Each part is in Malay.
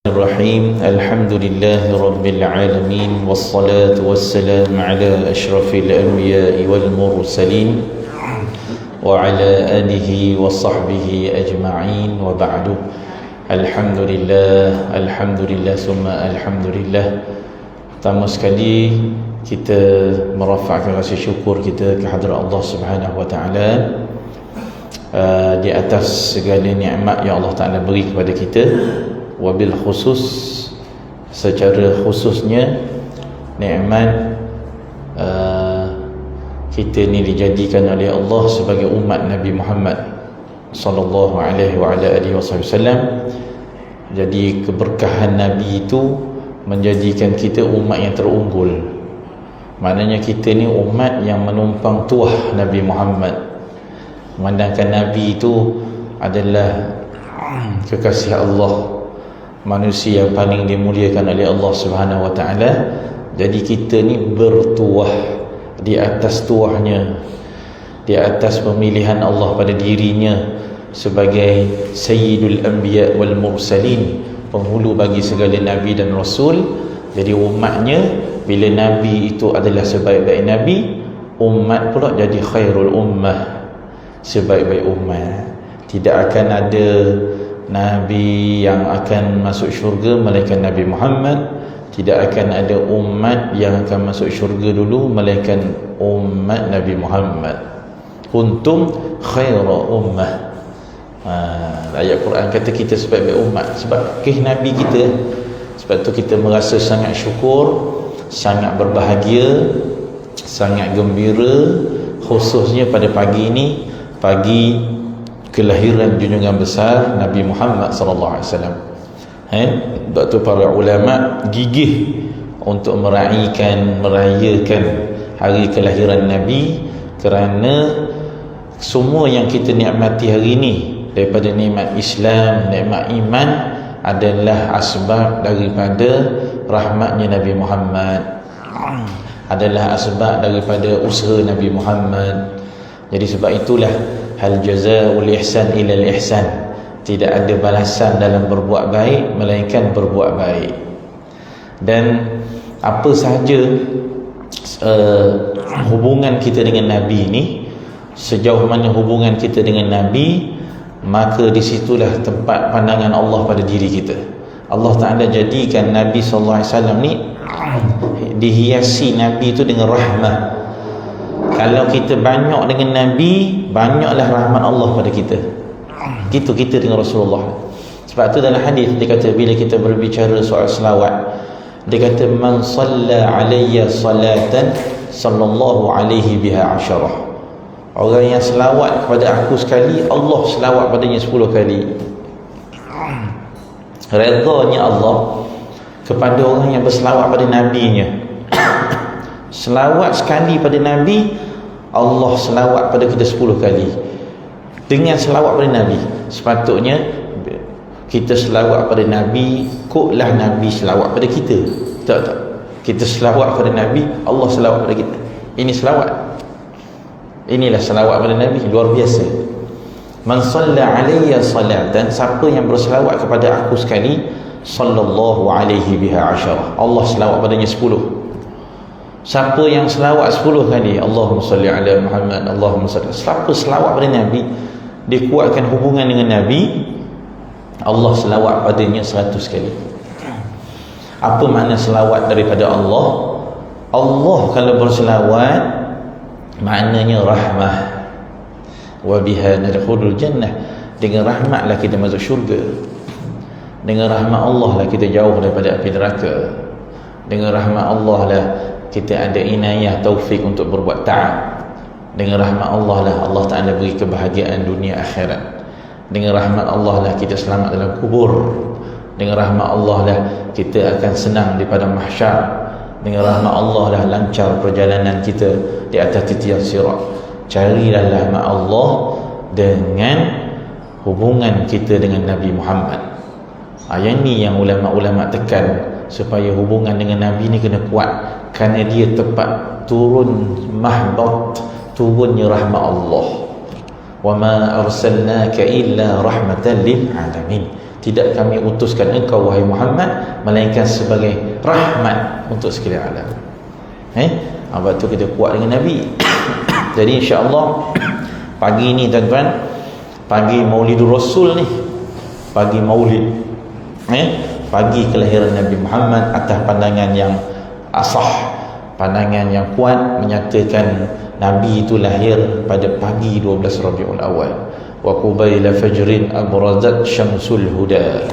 Bismillahirrahmanirrahim. Alhamdulillahi rabbil alamin wassalatu wassalamu ala asyrafil anbiya'i wal mursalin wa ala alihi wa sahbihi ajma'in wa ba'du. Alhamdulillah summa alhamdulillah. Pertama sekali kita merafakkan rasa syukur kita ke hadirat Allah Subhanahu wa taala di atas segala nikmat yang Allah Taala beri kepada kita. Wabil khusus, secara khususnya nikmat kita ni dijadikan oleh Allah sebagai umat Nabi Muhammad sallallahu alaihi wa ala alihi wasallam. Jadi keberkahan Nabi itu menjadikan kita umat yang terunggul. Maknanya kita ni umat yang menumpang tuah Nabi Muhammad, memandangkan Nabi itu adalah kekasih Allah, manusia yang paling dimuliakan oleh Allah Subhanahu wa taala. Jadi kita ni bertuah di atas tuahnya, di atas pemilihan Allah pada dirinya sebagai Sayyidul Anbiya wal Mursalin, penghulu bagi segala nabi dan rasul. Jadi umatnya, bila nabi itu adalah sebaik-baik nabi, umat pula jadi khairul ummah, sebaik-baik umat. Tidak akan ada Nabi yang akan masuk syurga melainkan Nabi Muhammad. Tidak akan ada umat yang akan masuk syurga dulu melainkan umat Nabi Muhammad. Kuntum khaira ummah. Ayat Quran kata kita sebagai umat sebab Nabi kita. Sebab tu kita merasa sangat syukur, sangat berbahagia, sangat gembira, khususnya pada pagi ini, pagi kelahiran junjungan besar Nabi Muhammad sallallahu alaihi wasallam. Sebab tu para ulama gigih untuk merayakan hari kelahiran Nabi, kerana semua yang kita nikmati hari ini daripada nikmat Islam, nikmat iman adalah asbab daripada rahmatnya Nabi Muhammad, adalah asbab daripada usaha Nabi Muhammad. Jadi sebab itulah hal jazaa'ul ihsan ilal ihsan, tidak ada balasan dalam berbuat baik melainkan berbuat baik. Dan apa sahaja hubungan kita dengan Nabi ni, sejauh mana hubungan kita dengan Nabi, maka disitulah tempat pandangan Allah pada diri kita. Allah Ta'ala jadikan Nabi SAW ni dihiasi Nabi itu dengan rahmat. Kalau kita banyak dengan Nabi, banyaklah rahmat Allah pada kita. Gitu kita dengan Rasulullah. Sebab tu dalam hadis dia kata, bila kita berbicara soal selawat, dia kata man salla alayya salatan sallallahu alaihi biha asyarah. Orang yang selawat kepada aku sekali, Allah selawat padanya 10 kali. Redanya Allah kepada orang yang berselawat pada Nabi-Nya. Selawat sekali pada Nabi, Allah selawat pada kita 10 kali. Dengan selawat pada Nabi, sepatutnya kita selawat pada Nabi, koklah Nabi selawat pada kita. Tak. Kita selawat pada Nabi, Allah selawat pada kita. Ini selawat. Inilah selawat pada Nabi, luar biasa. Man salla alayya salatan, siapa yang berselawat kepada aku sekali, sallallahu alaihi biha asyarah, Allah selawat padanya 10. Siapa yang selawat 10 kali, Allahumma salli ala Muhammad, Allahumma salli, siapa selawat pada Nabi, dia kuatkan hubungan dengan Nabi, Allah selawat padanya 100 kali. Apa makna selawat daripada Allah? Allah kalau berselawat, maknanya rahmah. Wa biha nadkhulul jannah, dengan rahmatlah kita masuk syurga. Dengan rahmat Allah lah kita jauh daripada api neraka. Dengan rahmat Allah lah kita ada inayah, taufik untuk berbuat taat. Dengan rahmat Allah lah Allah Ta'ala beri kebahagiaan dunia akhirat. Dengan rahmat Allah lah kita selamat dalam kubur. Dengan rahmat Allah lah kita akan senang di padang mahsyar. Dengan rahmat Allah lah lancar perjalanan kita di atas titian sirat. Carilah rahmat Allah dengan hubungan kita dengan Nabi Muhammad. Yang ni yang ulama-ulama tekan, supaya hubungan dengan Nabi ni kena kuat, kerana dia tepat turun mahbat, turunnya rahmat Allah. Wa ma arsalnaka illa rahmatan lil alamin. tidak kami utuskan engkau wahai Muhammad melainkan sebagai rahmat untuk sekalian alam. Sebab tu kita kuat dengan Nabi. Jadi insya-Allah pagi ni tuan-tuan, pagi Maulidur Rasul ni, pagi Maulid, pagi kelahiran Nabi Muhammad atas pandangan yang asah, pandangan yang kuat menyatakan Nabi itu lahir pada pagi 12 Rabiul Awal. Wa qubaila fajrin abrazat syamsul huda.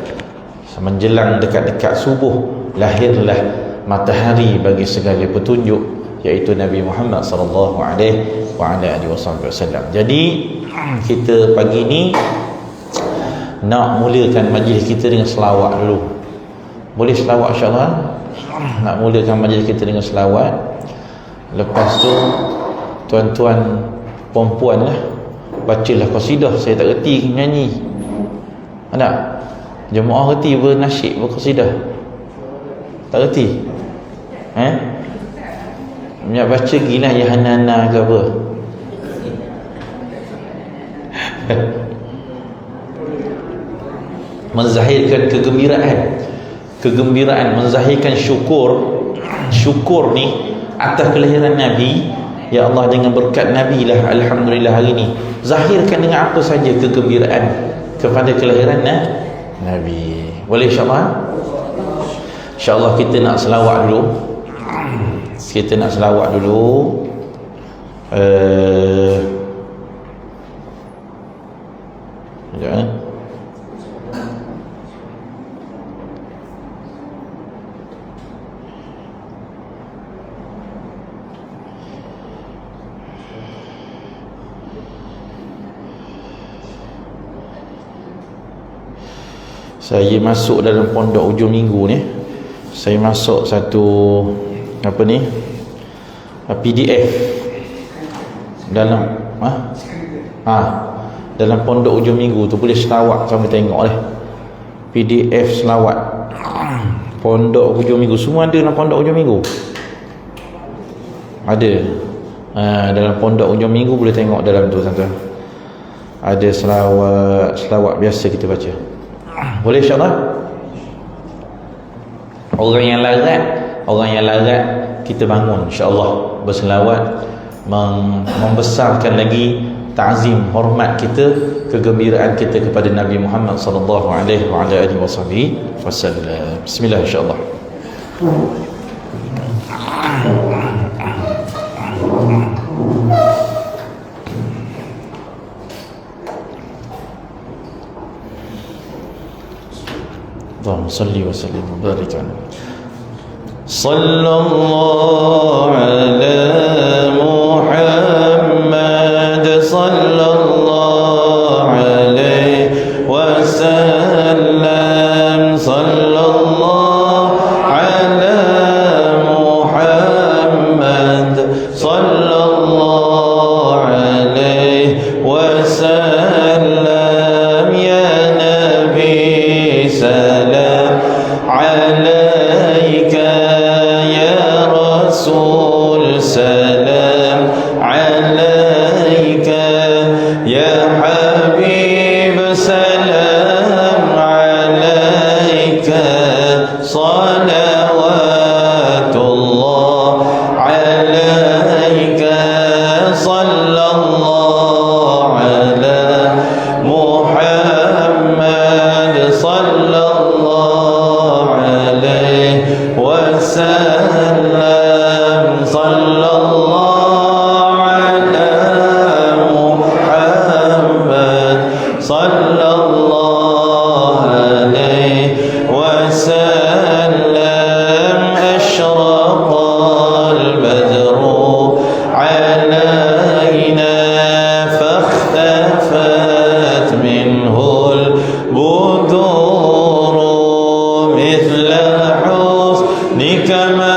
Menjelang dekat-dekat subuh lahirlah matahari bagi segala petunjuk, iaitu Nabi Muhammad sallallahu alaihi wasallam. Jadi kita pagi ni nak mulakan majlis kita dengan selawat dulu. Boleh selawat insya-Allah? Nak mulakan majlis kita dengan selawat. Lepas tu tuan-tuan perempuan lah bacalah qasidah. Saya tak reti nyanyi. Ada? Jemaah reti bernasyid berqasidah? Tak reti? Nak baca gila ya Hanana ke apa? Menzahirkan kegembiraan, menzahirkan syukur ni atas kelahiran Nabi. Ya Allah, dengan berkat Nabi lah alhamdulillah hari ni. Zahirkan dengan apa saja kegembiraan kepada kelahiran Nabi. Boleh insya-Allah? Insya-Allah kita nak selawat dulu. Kita nak selawat dulu. Saya masuk dalam pondok hujung minggu ni, saya masuk satu PDF dalam dalam pondok hujung minggu tu. Boleh selawat sambil tengok lah, PDF selawat pondok hujung minggu. Semua ada dalam pondok hujung minggu, ada dalam pondok hujung minggu. Boleh tengok dalam tu tuan-tuan, ada selawat biasa kita baca. Boleh insya-Allah? Orang yang larat kita bangun insya-Allah berselawat, membesarkan lagi ta'zim, hormat kita, kegembiraan kita kepada Nabi Muhammad sallallahu alaihi wasallam. Bismillah insya-Allah. Allahumma salli wa sallim wa barik ala sallallahu ala Muhammad sallallahu alaihi wasallam, sallallahu ala Muhammad sallallahu alaihi wasallam. Ya Nabi salam alaika, ya Rasul salam alaika, ya Habib salam alaika, salawatullah alaika, sallallahu ala Muhammad sallallahu alaihi wasallam, sallallahu ala Muhammad sallallahu alaihi wasallam. Ashraqal badru alaina fakhtafat minhul buduru mithla husnika ma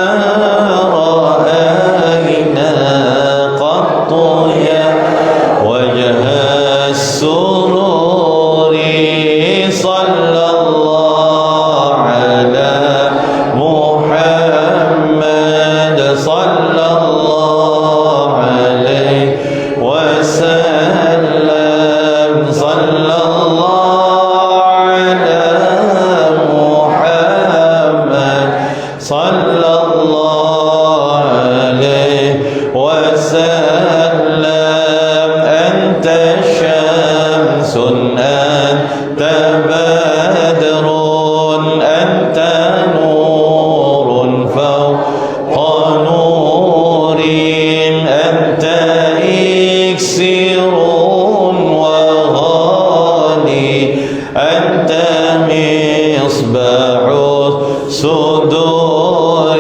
الصدور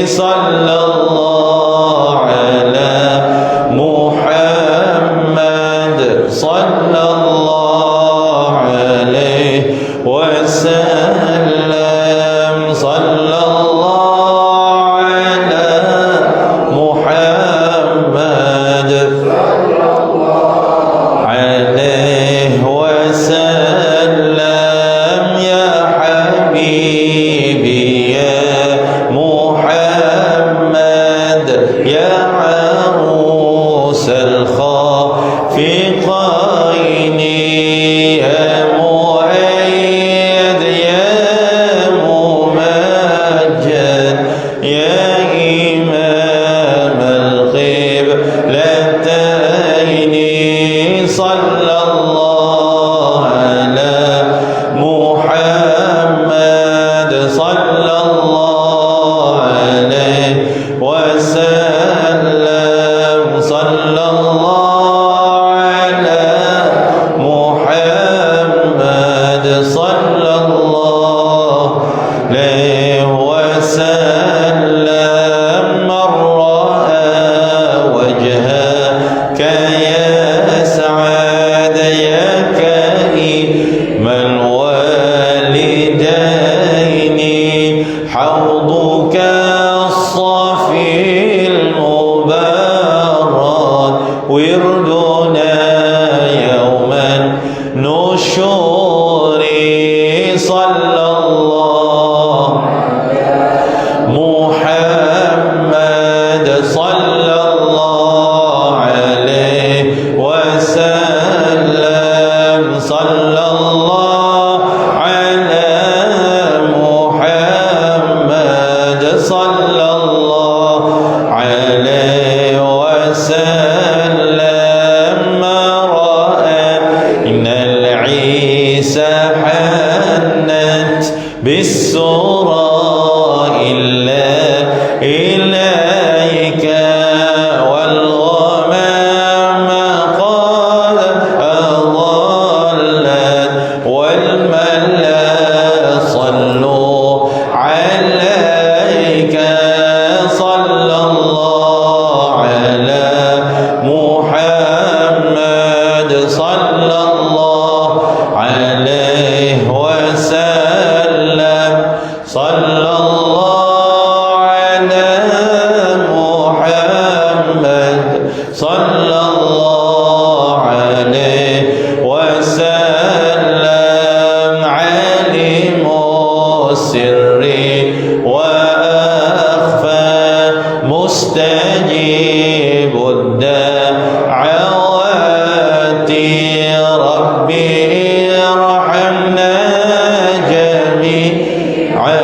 صلى الله على محمد صلى الله عليه وسلم صلى الله على محمد عليه وسلم يا حبيبي يا محمد يا عروس الخافقين يا مؤيد يا ممجد يا إمام القبلتين صلى الله على محمد صلى الله عليه وسلم صلى الله على محمد صلى الله عليه وسلم من رأى وجهك يسعد يا كريم الوالدين حوضك الصافي المبارك وردنا يوم النشور صلى الله محمد صلى الله عليه وسلم صلى الله على محمد صلى الله عليه وسلم ما رأى إن العيسى حنت بالسرى إلا إليك والغمام قد أضلت والملا صلوا عليك صلى الله على محمد صلى الله عليه وسلم صلى الله على محمد صلى الله عليه وسلم عليم السر وأخفى مستجيب الدعوات ربي ارحمنا جميعا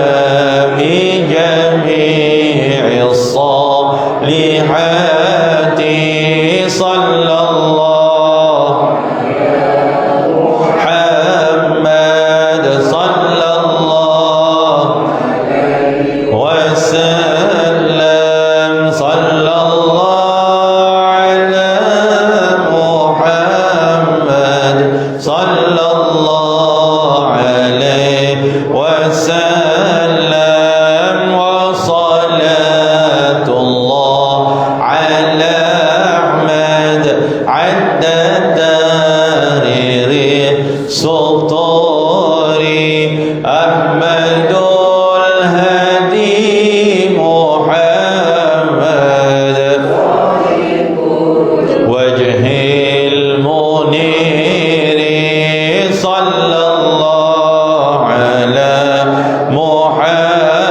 بجميع الصالحات صلى الله محمد صلى الله وسلم صلى الله على محمد صلى الله عليه وسلم وصلاة الله على أحمد عد الدرير سطوري أحمد الهدي محمد وجه المنير صلى الله على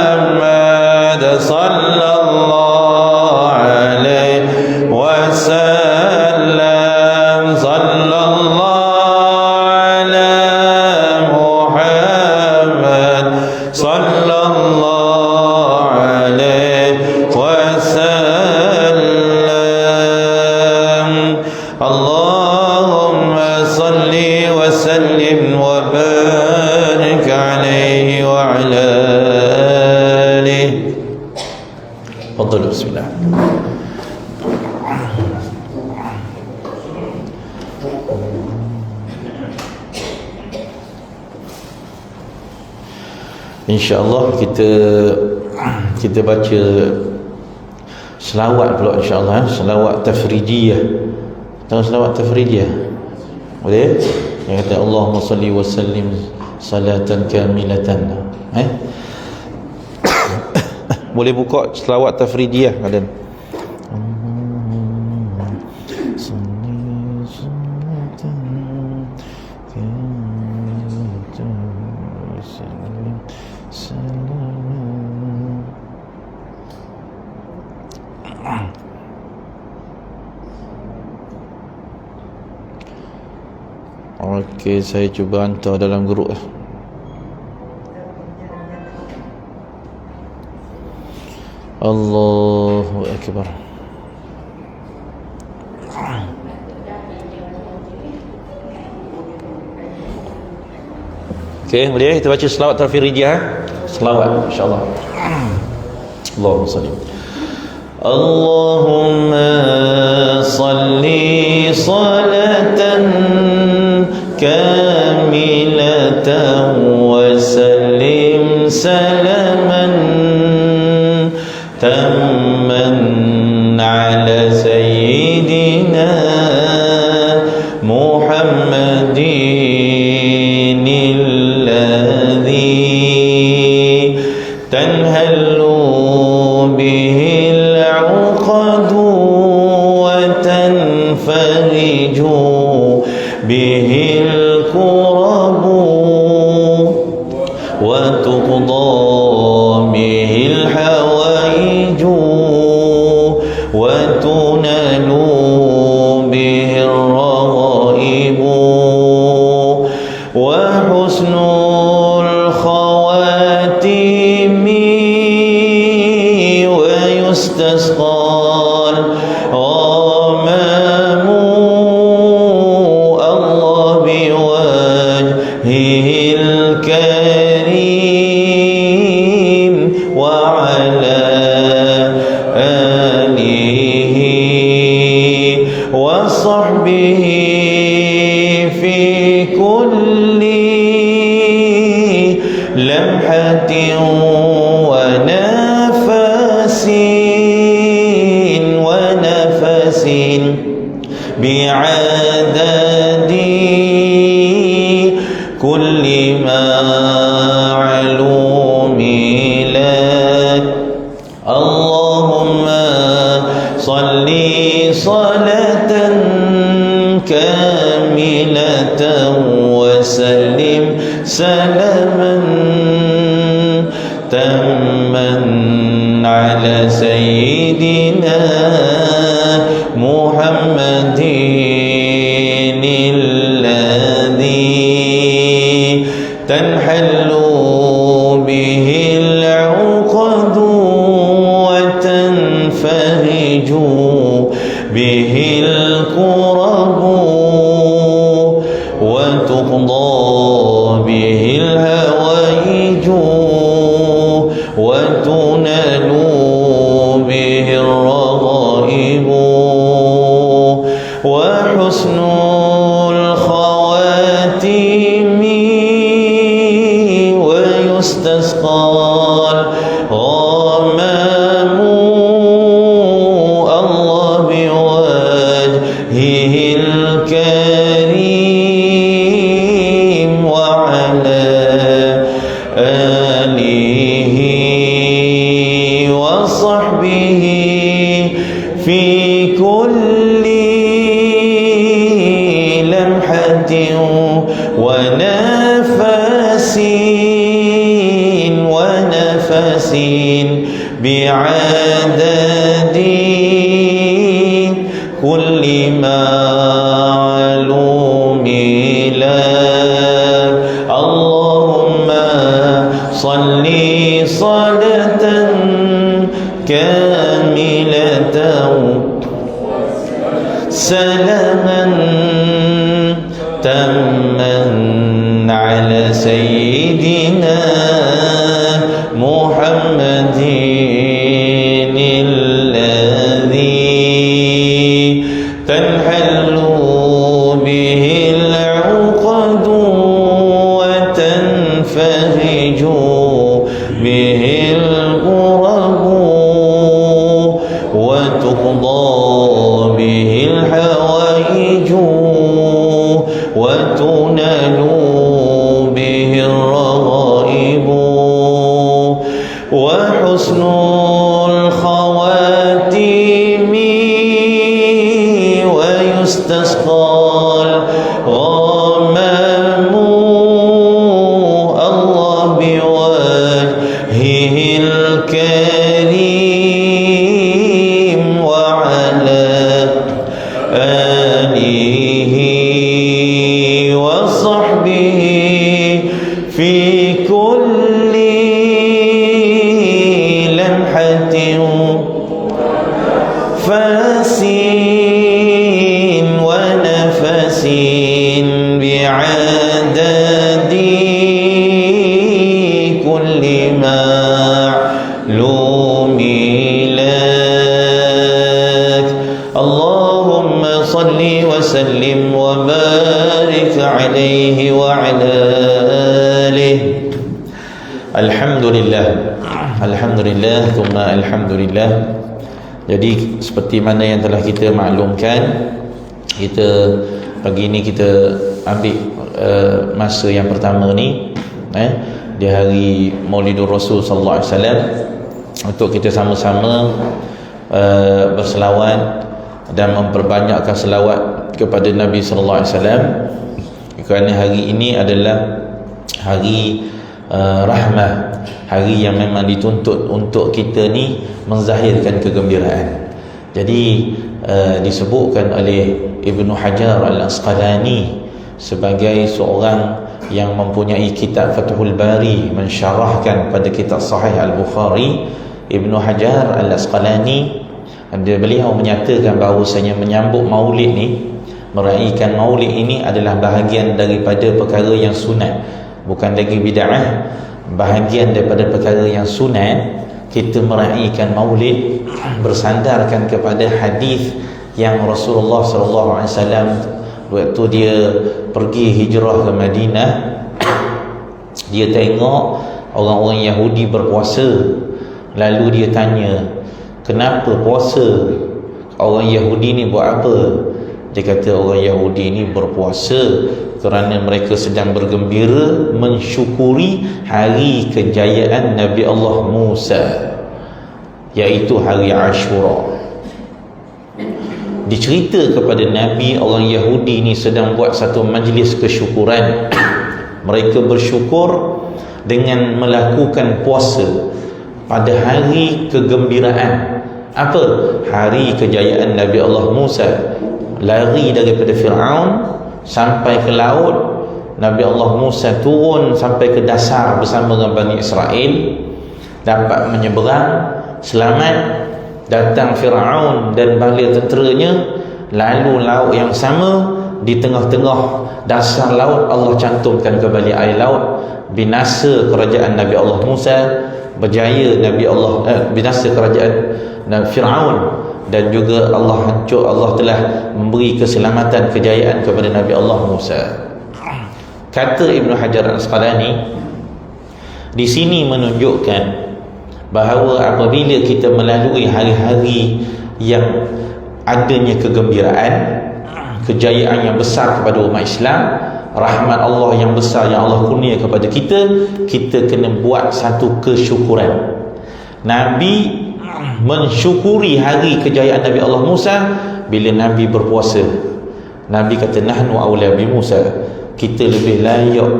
محمد صلى الله عليه وسلم صلى الله على محمد صلى الله عليه وسلم اللهم صل وسلم وبارك عليه وعلى آله. تفضلوا بسم الله. InsyaAllah kita baca selawat pula insyaAllah. Selawat tafridiyah. Tahu selawat tafridiyah? Boleh? Yang kata Allahumma salli wa sallim salatan kamilatan. Boleh buka selawat tafridiyah kalian. Okey, saya cuba hantar dalam grup. Allahu Akbar. Okey, boleh kita baca selawat tafridiyah. Selawat insya-Allah. Allahumma salli. Allahumma salli salatan kamilatan wa sallim salaman tamman ala sayyidina Muhammadin alladhi tanhallu bihi al-uqadu wa tanfariju bihi الكرب وتقضى به الحوائج وتنال به الرغائب وحسن الخواتيم ويستسقى الغمام الكريم وعلى آله وصحبه في كل لمحة ونفس بعدد كل معلوم لك اللهم صل صلاة كاملة وسلم سلاما تاما على سيدنا محمد تنحل به العقد وتنفرج به الكرب وتقضى به الهوائج وتنال به الرغائب وحسن الخواتيم ويستسقى الغمام الله بوجهه الكريم وعلى آله وصحبه في كل لمحة ونفس بعدد كل معلوم لك اللهم صل صلاة كاملة سلاما تاما على سيدنا محمد الذي تنحل به العقد وتنفرج husnul khawatimi wa yustasqal ghamamu Allah biwajhihil karim wa ala alihi wa sahbihi fi kulli lamhatin fasin wa nafasin bi'adadi kulli ma'lumi lak. Allahumma salli wa sallim wa barik alaihi wa ala alihi. Alhamdulillah, alhamdulillah, thumma alhamdulillah. Jadi seperti mana yang telah kita maklumkan, kita pagi ni kita ambil masa yang pertama ni di hari Maulidur Rasul sallallahu alaihi wasallam untuk kita sama-sama berselawat dan memperbanyakkan selawat kepada Nabi sallallahu alaihi wasallam, kerana hari ini adalah hari rahmah, hari yang memang dituntut untuk kita ni menzahirkan kegembiraan. Jadi disebutkan oleh Ibnu Hajar Al-Asqalani sebagai seorang yang mempunyai kitab Fathul Bari mensyarahkan pada kitab Sahih Al-Bukhari. Ibnu Hajar Al-Asqalani, beliau menyatakan bahawasanya menyambut maulid ni, meraihkan maulid ini adalah bahagian daripada perkara yang sunat, bukan lagi bid'ah. Bahagian daripada perkara yang sunat kita meraihkan maulid bersandarkan kepada hadis yang Rasulullah sallallahu alaihi wasallam waktu dia pergi hijrah ke Madinah, dia tengok orang-orang Yahudi berpuasa, lalu dia tanya, kenapa puasa? Orang Yahudi ni buat apa? Dia kata orang Yahudi ni berpuasa kerana mereka sedang bergembira mensyukuri hari kejayaan Nabi Allah Musa, iaitu hari Ashura. Dicerita kepada Nabi, orang Yahudi ni sedang buat satu majlis kesyukuran. Mereka bersyukur dengan melakukan puasa pada hari kegembiraan. Apa? Hari kejayaan Nabi Allah Musa, lari daripada Fir'aun sampai ke laut. Nabi Allah Musa turun sampai ke dasar bersama dengan Bani Israel, dapat menyeberang selamat. Datang Fir'aun dan bala tenteranya, lalu laut yang sama, di tengah-tengah dasar laut Allah cantumkan kembali air laut. Binasa kerajaan Nabi Allah Musa, berjaya Nabi Allah binasa kerajaan Fir'aun, dan juga Allah telah memberi keselamatan, kejayaan kepada Nabi Allah Musa. Kata Ibnu Hajar Al-Asqalani di sini menunjukkan bahawa apabila kita melalui hari-hari yang adanya kegembiraan, kejayaan yang besar kepada umat Islam, rahmat Allah yang besar yang Allah kurnia kepada kita, kita kena buat satu kesyukuran. Nabi mensyukuri hari kejayaan Nabi Allah Musa bila Nabi berpuasa. Nabi kata, nahnu aula bi Musa, kita lebih layak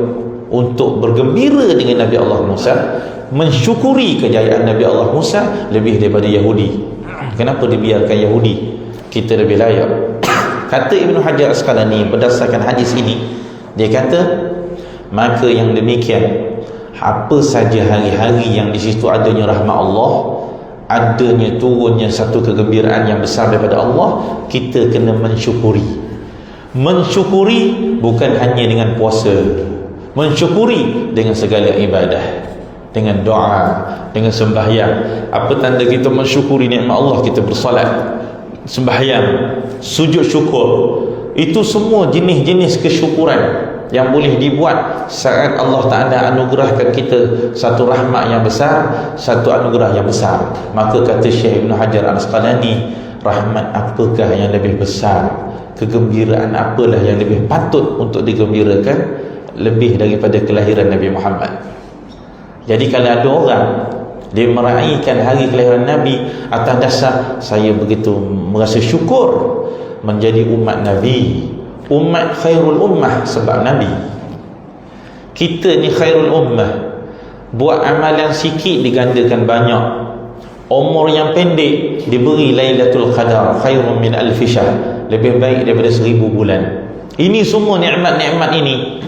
untuk bergembira dengan Nabi Allah Musa, mensyukuri kejayaan Nabi Allah Musa lebih daripada Yahudi. Kenapa dibiarkan Yahudi? Kita lebih layak. Kata Ibnu Hajar Asqalani berdasarkan hadis ini, dia kata, maka yang demikian, apa saja hari-hari yang di situ adanya rahmat Allah, adanya turunnya satu kegembiraan yang besar daripada Allah, kita kena mensyukuri. Mensyukuri bukan hanya dengan puasa, mensyukuri dengan segala ibadah, dengan doa, dengan sembahyang. Apa tanda kita mensyukuri nikmat Allah? Kita bersolat, sembahyang, sujud syukur. Itu semua jenis-jenis kesyukuran yang boleh dibuat saat Allah Ta'ala anugerahkan kita satu rahmat yang besar, satu anugerah yang besar. Maka kata Syekh Ibn Hajar Al-Asqalani, rahmat apakah yang lebih besar, kegembiraan apalah yang lebih patut untuk digembirakan lebih daripada kelahiran Nabi Muhammad. Jadi kalau ada orang Dia meraihkan hari kelahiran Nabi atas dasar saya begitu merasa syukur menjadi umat Nabi, umat khairul ummah sebab Nabi. Kita ni khairul ummah, buat amalan sikit digandakan banyak, umur yang pendek diberi Lailatul Qadar khairun min alfi syahr, lebih baik daripada 1000 bulan. Ini semua nikmat-nikmat ini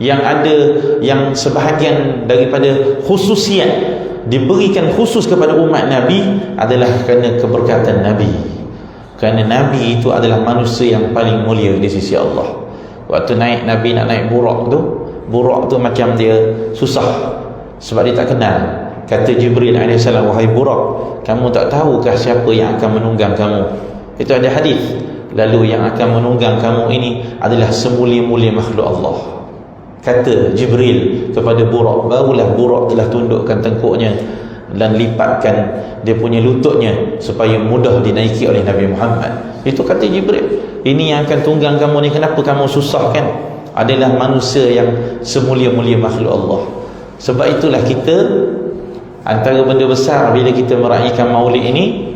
yang ada, yang sebahagian daripada khususiat diberikan khusus kepada umat Nabi adalah kerana keberkatan Nabi. Kerana Nabi itu adalah manusia yang paling mulia di sisi Allah. Waktu Nabi nak naik Burak tu macam dia susah sebab dia tak kenal. Kata Jibril AS, wahai Burak, kamu tak tahukah siapa yang akan menunggang kamu? Itu ada hadis. Lalu yang akan menunggang kamu ini adalah semulia-mulia makhluk Allah. Kata Jibril kepada Burak, barulah Burak telah tundukkan tengkuknya dan lipatkan dia punya lututnya supaya mudah dinaiki oleh Nabi Muhammad. Itu kata Jibril. Ini yang akan tunggang kamu ni, kenapa kamu susah kan? Adalah manusia yang semulia-mulia makhluk Allah. Sebab itulah kita, antara benda besar bila kita meraihkan maulid ini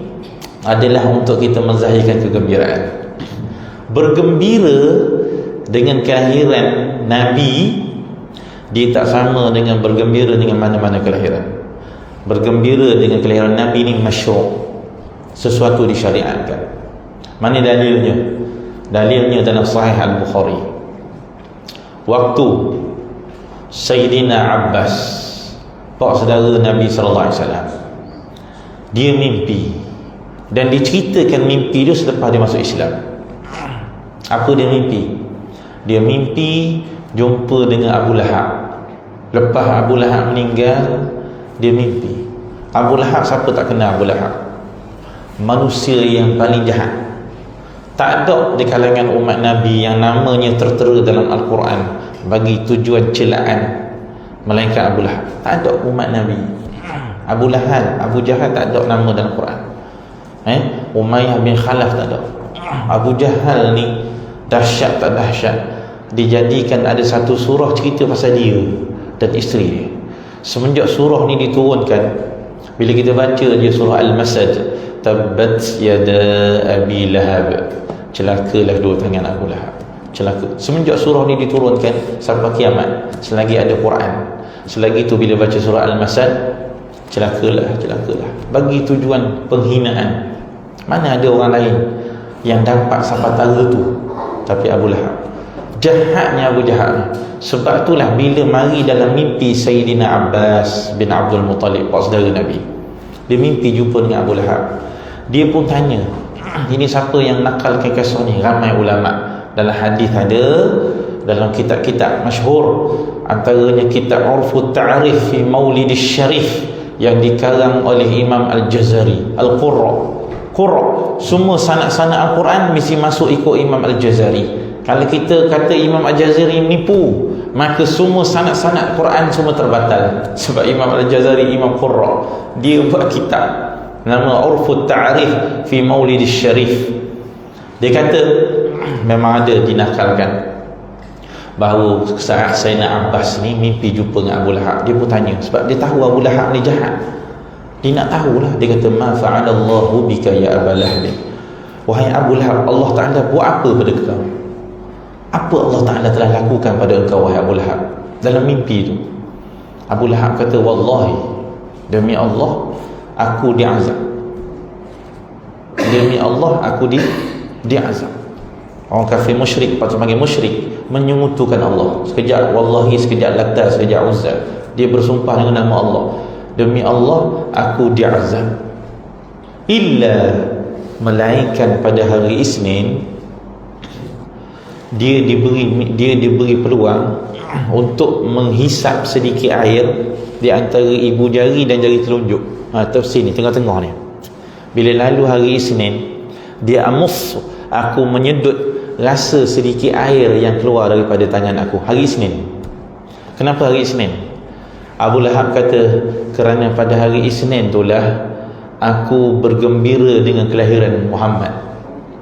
adalah untuk kita menzahirkan kegembiraan. Bergembira dengan kelahiran Nabi dia tak sama dengan bergembira dengan mana-mana kelahiran. Bergembira dengan kelahiran Nabi ni masyru', sesuatu disyariatkan. Mana dalilnya? Dalilnya dalam Sahih Al-Bukhari. Waktu Sayyidina Abbas, pak saudara Nabi SAW, dia mimpi, dan diceritakan mimpi dia selepas dia masuk Islam. Apa dia mimpi? Dia mimpi jumpa dengan Abu Lahab. Lepas Abu Lahab meninggal, dia mimpi. Abu Lahab, siapa tak kenal Abu Lahab? Manusia yang paling jahat. Tak ada di kalangan umat Nabi yang namanya tertera dalam Al-Quran bagi tujuan celaan melainkan Abu Lahab. Tak ada umat Nabi. Abu Lahab, Abu Jahal tak ada nama dalam Quran. Umayyah bin Khalaf tak ada. Abu Jahal ni dahsyat tak dahsyat, dijadikan ada satu surah cerita pasal dia dan isteri dia. Semenjak surah ni diturunkan, bila kita baca je surah Al-Masad, tabbat yada Abi Lahab, celakalah dua tangan Abu Lahab, celaka. Semenjak surah ni diturunkan sampai kiamat, selagi ada Quran, selagi tu bila baca surah Al-Masad, celakalah, celakalah, bagi tujuan penghinaan. Mana ada orang lain yang dapat sampai tara tu tapi Abu Lahab. Jahatnya Abu Jahal. Sebab itulah bila mari dalam mimpi Sayyidina Abbas bin Abdul Muttalib, pak saudara Nabi, dia mimpi jumpa dengan Abu Lahab. Dia pun tanya, ini siapa yang nakalkan kisah ni? Ramai ulama. Dalam hadis ada, dalam kitab-kitab masyhur, antaranya kitab Urfut Ta'rif fi Maulid Syarif yang dikarang oleh Imam Al-Jazari, Al-Qurra. Semua sanad-sanad Al-Quran mesti masuk ikut Imam Al-Jazari. Kalau kita kata Imam Al-Jazari nipu, maka semua sanad-sanad Quran semua terbatal. Sebab Imam Al-Jazari, Imam Qurra, dia buat kitab nama Urfut Ta'rif fi Maulid Syarif. Dia kata memang ada dinakalkan bahawa saat Sayyidina Abbas ni mimpi jumpa dengan Abu Lahab. Dia pun tanya, sebab dia tahu Abu Lahab ni jahat. Dia nak tahulah. Dia kata, ma fa'alallahu bika ya Aba Lahab, wahai Abu Lahab, Allah Ta'ala buat apa pada kau? Apa Allah Ta'ala telah lakukan pada engkau, wahai Abu Lahab? Dalam mimpi itu Abu Lahab kata, wallahi, demi Allah aku diazab. Demi Allah aku diazab. Orang kafir musyrik, patut panggil musyrik, menyekutukan Allah. Sekejap wallahi, sekejap Lata, sekejap Uzza, dia bersumpah dengan nama Allah, demi Allah aku diazab. Illa, melainkan pada hari Isnin dia diberi peluang untuk menghisap sedikit air di antara ibu jari dan jari telunjuk. Tafsir ni tengah-tengah ni. Bila lalu hari Isnin, dia amus, aku menyedut rasa sedikit air yang keluar daripada tangan aku. Hari Isnin. Kenapa hari Isnin? Abu Lahab kata, kerana pada hari Isnin itulah aku bergembira dengan kelahiran Muhammad.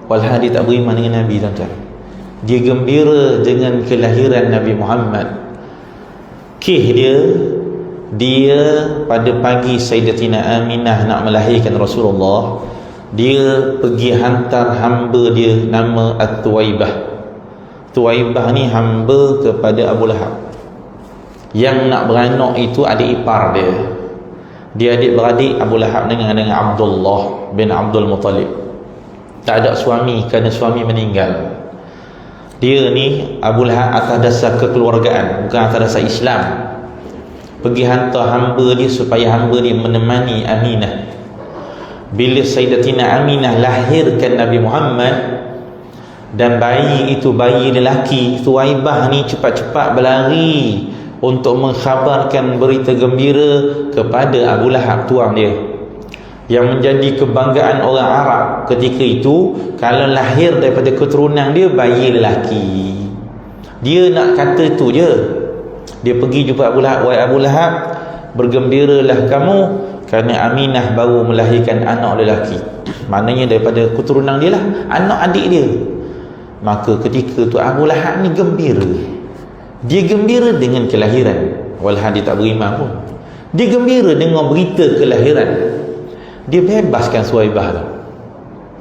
Walhal dia tak beriman dengan Nabi, tuan-tuan. Dia gembira dengan kelahiran Nabi Muhammad. Dia dia pada pagi Sayyidatina Aminah nak melahirkan Rasulullah, dia pergi hantar hamba dia nama At-Tuwaibah. Tuwaibah ni hamba kepada Abu Lahab. Yang nak beranak itu adik ipar dia. Dia adik-beradik Abu Lahab dengan Abdullah bin Abdul Muttalib. Tak ada suami kerana suami meninggal. Dia ni Abu Lahab atas dasar kekeluargaan, bukan atas dasar Islam. Pergi hantar hamba dia supaya hamba dia menemani Aminah. Bila Sayyidatina Aminah lahirkan Nabi Muhammad, dan bayi itu bayi lelaki, Thuwaibah ni cepat-cepat berlari untuk mengkhabarkan berita gembira kepada Abu Lahab, tuan dia, yang menjadi kebanggaan orang Arab ketika itu. Kalau lahir daripada keturunan dia bayi lelaki, dia nak kata tu je. Dia pergi jumpa Abu Lahab, wahai Abu Lahab, bergembiralah kamu kerana Aminah baru melahirkan anak lelaki. Maknanya daripada keturunan dia lah, anak adik dia. Maka ketika tu Abu Lahab ni gembira. Dia gembira dengan kelahiran, walaupun dia tak beriman pun. Dia gembira dengan berita kelahiran. Dia bebaskan Suhaibah tu.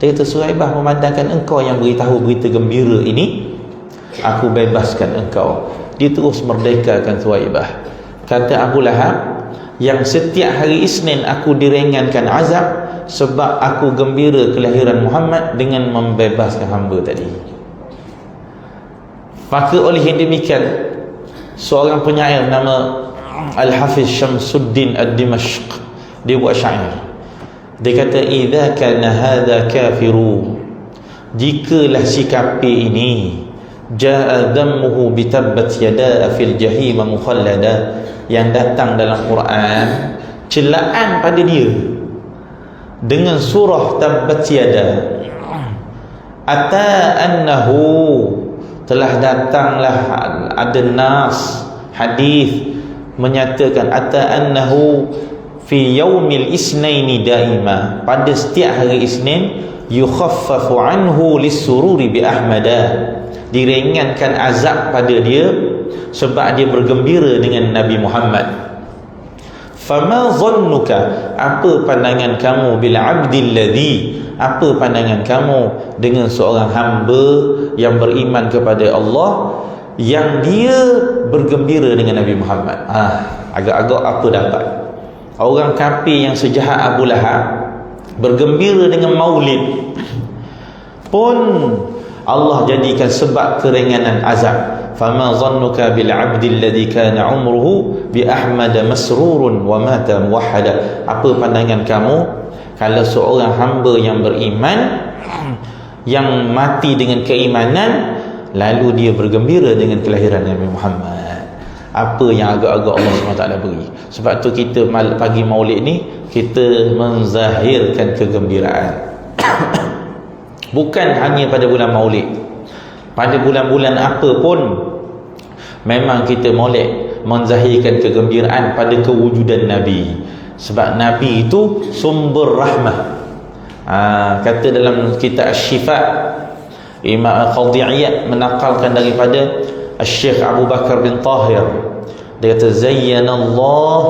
Dia kata, Suhaibah, memandangkan engkau yang beritahu berita gembira ini, aku bebaskan engkau. Dia terus merdekakan Suhaibah. Kata Abu Lahab, yang setiap hari Isnin aku diringankan azab sebab aku gembira kelahiran Muhammad dengan membebaskan hamba tadi. Maka oleh yang demikian, seorang penyair nama Al-Hafiz Syamsuddin Ad-Dimashq, dia buat syair. Dia kata, idza kana hadha kafiru, jikalah si kafir ini, jaa dammuhu bitabbat yada fil jahim mukhallada, yang datang dalam Quran celaan pada dia dengan surah tabbat yada. Ata annahu, telah datanglah ada nas hadis menyatakan, ata annahu fi yaumil isnaini daima, pada setiap hari Isnin, yukhaffafu anhu lisururi bi ahmada, diringankan azab pada dia sebab dia bergembira dengan Nabi Muhammad. Fama zannuka, apa pandangan kamu, bil abdil ladzi, apa pandangan kamu dengan seorang hamba yang beriman kepada Allah, yang dia bergembira dengan Nabi Muhammad. Agak-agak apa dapat? Orang kafir yang sejahat Abu Lahab bergembira dengan maulid pun Allah jadikan sebab keringanan azab. Fama zannuka bil abdil ladzi kana umruhu bi ahmad masrurun wa mata muwahhada, apa pandangan kamu kalau seorang hamba yang beriman yang mati dengan keimanan lalu dia bergembira dengan kelahiran Nabi Muhammad. Apa yang agak-agak Allah SWT beri. Sebab tu kita pagi maulid ni kita menzahirkan kegembiraan. Bukan hanya pada bulan maulid, pada bulan-bulan apa pun memang kita maulid menzahirkan kegembiraan pada kewujudan Nabi. Sebab Nabi itu sumber rahmah. Kata dalam kitab Asy-Syifa, Imam Al-Qadhi Iyad menakalkan daripada Syekh Abu Bakar bin Tahir, dia kata, zayyanallah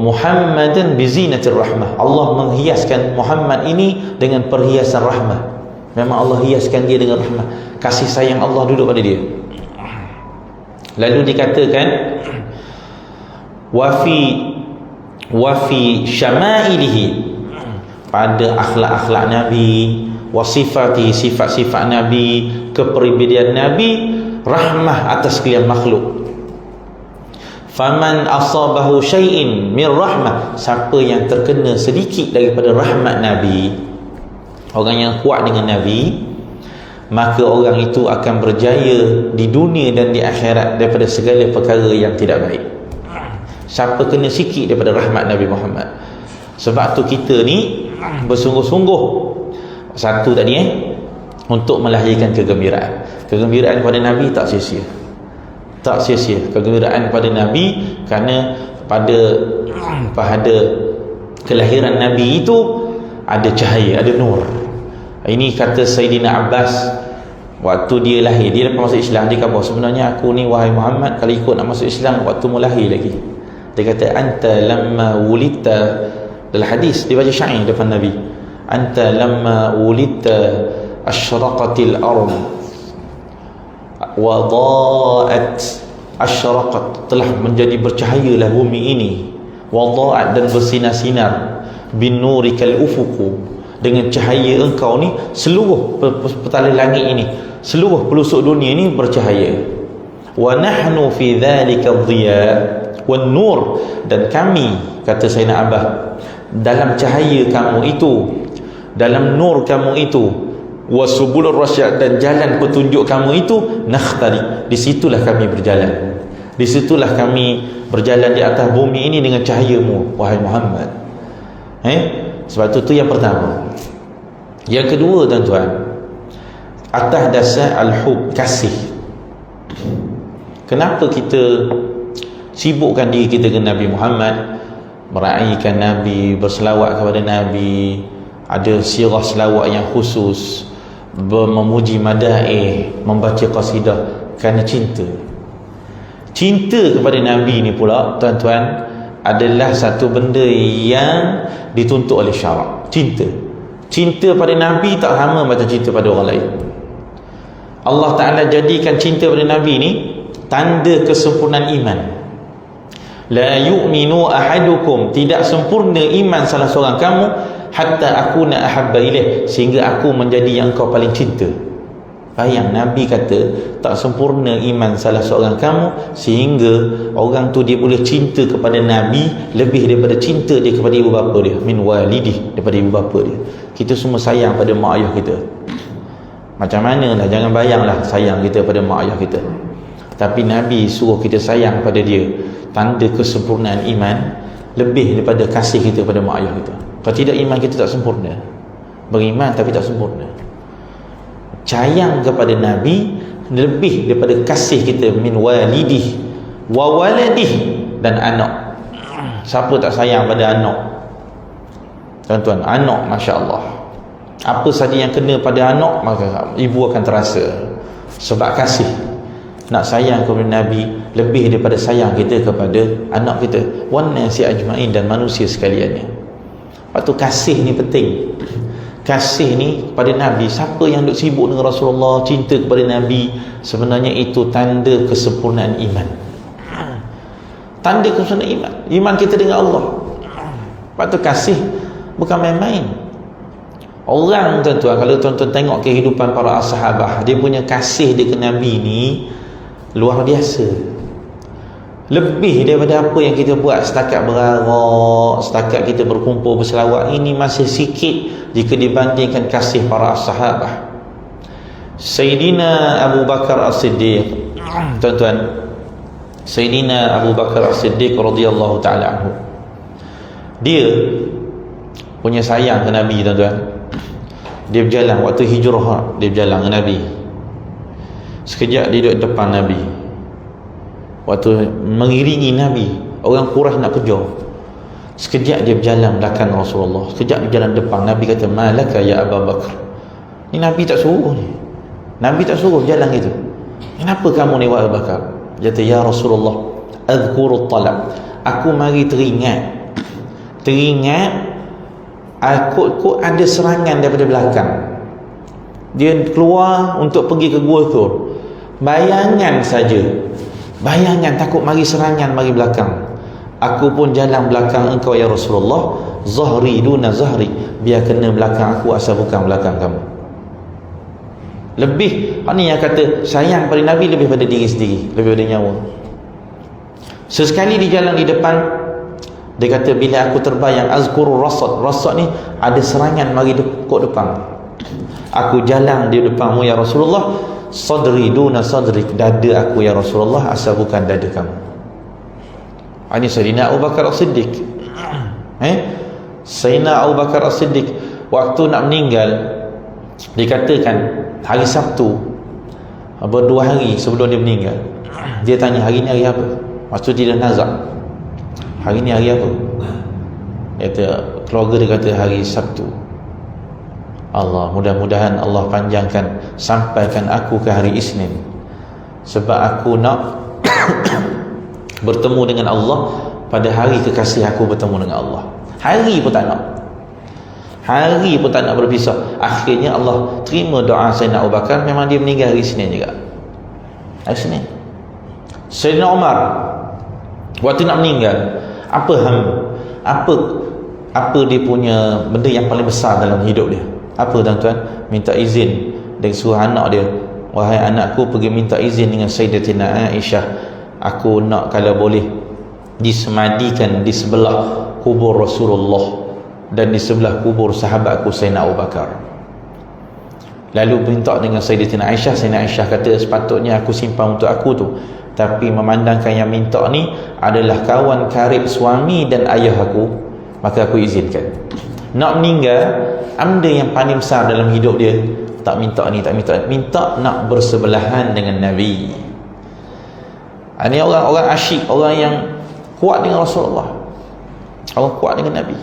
Muhammadan bizinatir rahmah, Allah menghiaskan Muhammad ini dengan perhiasan rahmah. Memang Allah hiaskan dia dengan rahmah, kasih sayang Allah duduk pada dia. Lalu dikatakan wafi syama'ilihi, pada akhlak-akhlak Nabi, wasifati, sifat-sifat Nabi, kepribadian Nabi, rahmah atas sekalian makhluk. Faman asabahu syai'in min rahmah, siapa yang terkena sedikit daripada rahmat Nabi, orang yang kuat dengan Nabi, maka orang itu akan berjaya di dunia dan di akhirat daripada segala perkara yang tidak baik. Siapa kena sikit daripada rahmat Nabi Muhammad. Sebab tu kita ni bersungguh-sungguh, satu tadi untuk melahirkan kegembiraan. Kegembiraan pada Nabi tak sia-sia. Tak sia-sia kegembiraan pada Nabi, kerana pada kelahiran Nabi itu ada cahaya, ada nur. Ini kata Sayyidina Abbas waktu dia lahir, dia lepas masuk Islam, dia kata, sebenarnya aku ni wahai Muhammad, kalau ikut nak masuk Islam waktu mu lahir lagi. Dia kata anta lamma wulidta, dalam hadis dia baca syair depan Nabi, anta lamma wulidta asyraqatil ard wa dha'at, asyraqat telah menjadi bercahayalah bumi ini, wa dha'at dan bersinar-sinar, bin nurikal ufuqu dengan cahaya engkau ni seluruh petala langit ini, seluruh pelosok dunia ini bercahaya. Wa nahnu fi dhalika dhiya wan nur, dan kami, kata Sayyidina Abah, dalam cahaya kamu itu, dalam nur kamu itu, wasubulur rasyad, dan jalan petunjuk kamu itu, nakhtari, di situlah kami berjalan, di situlah kami berjalan di atas bumi ini dengan cahayamu wahai Muhammad. Sebab itu yang pertama. Yang kedua tuan-tuan, atas dasar al-hub, kasih. Kenapa kita sibukkan diri kita dengan Nabi Muhammad, meraihkan Nabi, berselawat kepada Nabi, ada sirah selawat yang khusus, memuji madaih, membaca qasidah? Kerana cinta. Cinta kepada Nabi ni pula tuan-tuan adalah satu benda yang dituntut oleh syarak. Cinta pada Nabi tak sama macam cinta pada orang lain. Allah Ta'ala jadikan cinta pada Nabi ni tanda kesempurnaan iman. La yu'minu ahadukum, tidak sempurna iman salah seorang kamu, hatta akuna ahabba ilaih, sehingga aku menjadi yang kau paling cinta. Bayang, Nabi kata tak sempurna iman salah seorang kamu sehingga orang tu dia boleh cinta kepada Nabi lebih daripada cinta dia kepada ibu bapa dia, min walidih, daripada ibu bapa dia. Kita semua sayang pada mak ayah kita. Macam mana lah, jangan bayanglah sayang kita pada mak ayah kita. Tapi Nabi suruh kita sayang pada dia, tanda kesempurnaan iman lebih daripada kasih kita pada mak ayah kita. Kalau tidak, iman kita tak sempurna. Beriman tapi tak sempurna. Sayang kepada Nabi lebih daripada kasih kita min walidih wa waladih, dan anak. Siapa tak sayang pada anak? Tuan-tuan, anak, Masya Allah, apa saja yang kena pada anak, maka ibu akan terasa. Sebab kasih, nak sayang kepada Nabi lebih daripada sayang kita kepada anak kita, wan nasi ajmain, dan manusia sekaliannya. Lepas tu kasih ni penting. Kasih ni pada Nabi. Siapa yang duk sibuk dengan Rasulullah, cinta kepada Nabi, sebenarnya itu tanda kesempurnaan iman. Tanda kesempurnaan iman. Iman kita dengan Allah. Lepas tu kasih bukan main-main. Orang tuan-tuan, kalau tuan-tuan tengok kehidupan para sahabat, dia punya kasih dia ke Nabi ni luar biasa. Lebih daripada apa yang kita buat setakat berarak, setakat kita berkumpul berselawat, ini masih sikit jika dibandingkan kasih para sahabat. Sayyidina Abu Bakar As-Siddiq, tuan-tuan, Sayyidina Abu Bakar As-Siddiq radhiyallahu ta'ala anhu, dia punya sayang ke Nabi tuan-tuan. Dia berjalan waktu hijrah, dia berjalan dengan Nabi. Sekejap dia duduk depan Nabi. Waktu mengiringi Nabi, orang Quraisy nak kejar. Sekejap dia berjalan belakang Rasulullah, sekejap dia berjalan depan. Nabi kata, malaka ya Abu Bakar. Ni Nabi tak suruh ni. Nabi tak suruh berjalan gitu. Kenapa kamu ni wahai Abu Bakar? Dia kata, ya Rasulullah, azkurut talab, aku mari teringat aku ada serangan daripada belakang. Dia keluar untuk pergi ke Gua Thur. Bayangan takut mari serangan mari belakang. Aku pun jalan belakang engkau ya Rasulullah, zahri duna zahri, biar kena belakang aku asal bukan belakang kamu. Lebih, ini yang kata sayang pada Nabi lebih pada diri sendiri, lebih pada nyawa. Sesekali di jalan di depan, dia kata bila aku terbayang azkurur rasad ni ada serangan mari kok depan. Aku jalan di depanmu ya Rasulullah, sadri duna sadrik, dada aku ya Rasulullah asal bukan dada kamu. Ini Sayyidina Abu Bakar As-Siddiq. Sayyidina Abu Bakar As-Siddiq waktu nak meninggal, dikatakan hari Sabtu, berdua hari sebelum dia meninggal, dia tanya hari ni hari apa. Maksud dia nazak, hari ni hari apa? Dia kata, keluarga dia kata hari Sabtu. Allah, mudah-mudahan Allah panjangkan sampaikan aku ke hari Isnin, sebab aku nak bertemu dengan Allah pada hari kekasih aku bertemu dengan Allah. Hari pun tak nak. Hari pun tak nak berpisah. Akhirnya Allah terima doa Sayyidina Abu Bakar. Memang dia meninggal hari Senin juga. Hari Senin. Sayyidina Umar waktu nak meninggal, apa dia punya benda yang paling besar dalam hidup dia? Apa tuan-tuan? Minta izin dan suruh anak dia, wahai anakku, pergi minta izin dengan Sayyidatina Aisyah, aku nak kalau boleh disemadikan di sebelah kubur Rasulullah dan di sebelah kubur sahabatku Sayyidina Abu Bakar. Lalu minta dengan Sayyidatina Aisyah. Sayyidina Aisyah kata, sepatutnya aku simpan untuk aku tu, tapi memandangkan yang minta ni adalah kawan karib suami dan ayah aku, maka aku izinkan. Nak meninggal, benda yang paling besar dalam hidup dia, tak minta ni, tak minta, minta nak bersebelahan dengan Nabi. Ini orang-orang asyik, orang yang kuat dengan Rasulullah, orang kuat dengan Nabi.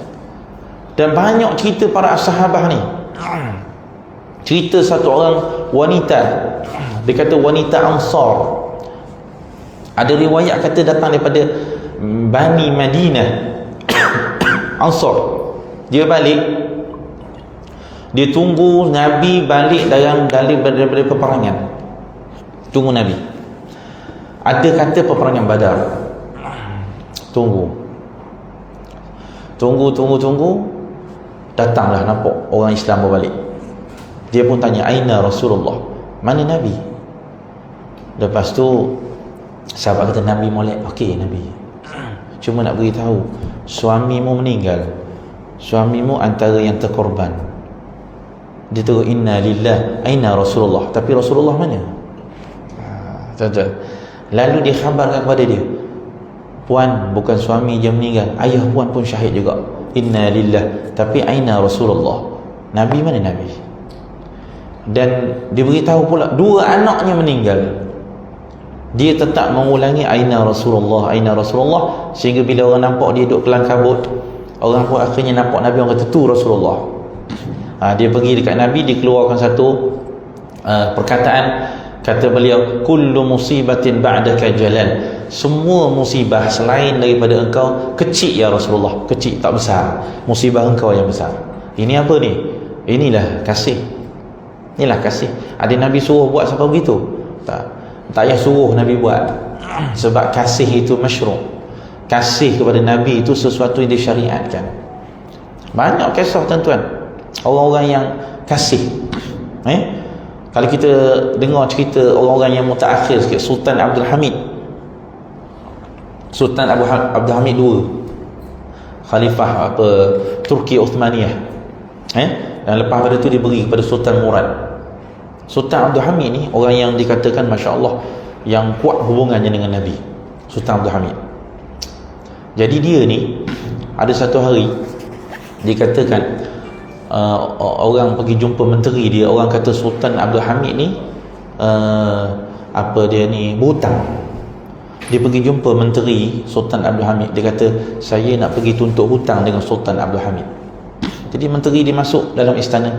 Dan banyak cerita para sahabat ni. Cerita satu orang wanita, dia kata wanita Ansar, ada riwayat kata datang daripada Bani Madinah Ansar. Dia balik, dia tunggu Nabi balik daripada peperangan. Tunggu Nabi. Ada kata peperangan Badar. Tunggu. Datanglah nampak orang Islam berbalik. Dia pun tanya, aina Rasulullah? Mana Nabi? Lepas tu sahabat kata, Nabi molek. Okey Nabi, cuma nak beritahu, suamimu meninggal. Suamimu antara yang terkorban. Dia terus, inna lillah, aina Rasulullah? Tapi Rasulullah mana? Lalu dia khabarkan kepada dia, puan, bukan suami je meninggal, ayah puan pun syahid juga. Inna lillah, tapi aina Rasulullah? Nabi mana Nabi? Dan dia beritahu pula dua anaknya meninggal. Dia tetap mengulangi aina Rasulullah, aina Rasulullah, sehingga bila orang nampak dia duduk kelang kabut, orang pun akhirnya nampak Nabi, orang kata tu Rasulullah. Dia pergi dekat Nabi, dia keluarkan satu perkataan, kata beliau, kullu musibatin ba'daka jalal, semua musibah selain daripada engkau kecil ya Rasulullah, kecil, tak besar. Musibah engkau yang besar. Ini apa ni? Inilah kasih. Inilah kasih. Ada Nabi suruh buat sampai begitu? Tak payah suruh Nabi buat, sebab kasih itu masyru'. Kasih kepada Nabi itu sesuatu yang disyariatkan. Banyak kisah tuan-tuan, orang-orang yang kasih. Kalau kita dengar cerita orang-orang yang mutaakhir sikit, Sultan Abdul Hamid II, Khalifah Turki Uthmaniyah. Dan lepas pada tu diberi kepada Sultan Murad. Sultan Abdul Hamid ni orang yang dikatakan Masya Allah yang kuat hubungannya dengan Nabi, Sultan Abdul Hamid. Jadi dia ni ada satu hari dikatakan orang pergi jumpa menteri dia. Orang kata Sultan Abdul Hamid ni berhutang. Dia pergi jumpa menteri Sultan Abdul Hamid. Dia kata, saya nak pergi tuntut hutang dengan Sultan Abdul Hamid. Jadi menteri dia masuk dalam istana.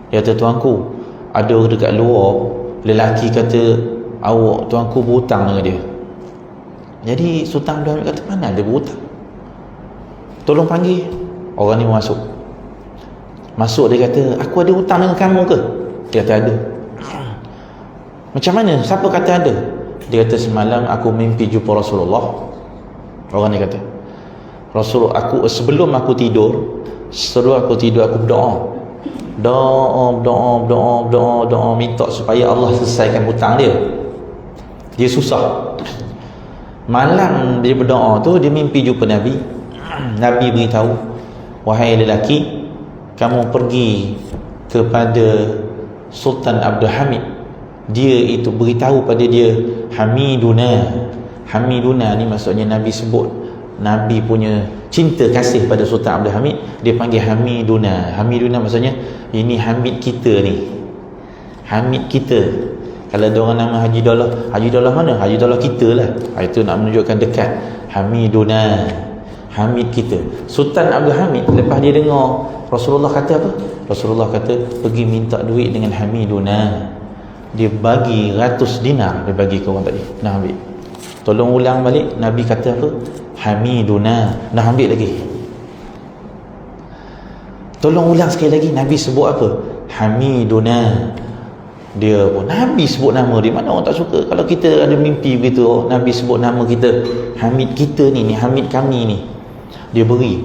Dia kata, tuanku, ada dekat luar lelaki kata awak, tuanku berhutang dengan dia. Jadi Sultan Abdul Hamid kata, mana ada berhutang? Tolong panggil. Orang ni masuk. Dia kata, aku ada hutang dengan kamu ke? Dia kata, ada. Macam mana? Siapa kata ada? Dia kata, semalam aku mimpi jumpa Rasulullah. Orang ni kata, sebelum aku tidur aku berdoa, minta supaya Allah selesaikan hutang dia. Dia susah. Malam dia berdoa tu, dia mimpi jumpa Nabi. Nabi beritahu, wahai lelaki, kamu pergi kepada Sultan Abdul Hamid. Dia itu beritahu pada dia, Hamiduna ni maksudnya Nabi sebut Nabi punya cinta kasih pada Sultan Abdul Hamid. Dia panggil Hamiduna maksudnya ini Hamid kita ni, Hamid kita. Kalau ada orang nama Haji Daulah mana? Haji Daulah kita lah. Itu nak menunjukkan dekat. Hamiduna, Hamid kita. Sultan Abdul Hamid lepas dia dengar Rasulullah kata apa? Rasulullah kata, pergi minta duit dengan Hamiduna. Dia bagi 100 dinar, dia bagi ke orang tadi, nak ambil. Tolong ulang balik. Nabi kata apa? Hamiduna. Nak ambil lagi. Tolong ulang sekali lagi. Nabi sebut apa? Hamiduna. Dia pun Nabi sebut nama dia. Mana orang tak suka? Kalau kita ada mimpi begitu, Nabi sebut nama kita, Hamid kita ni Hamid kami ni, dia beri.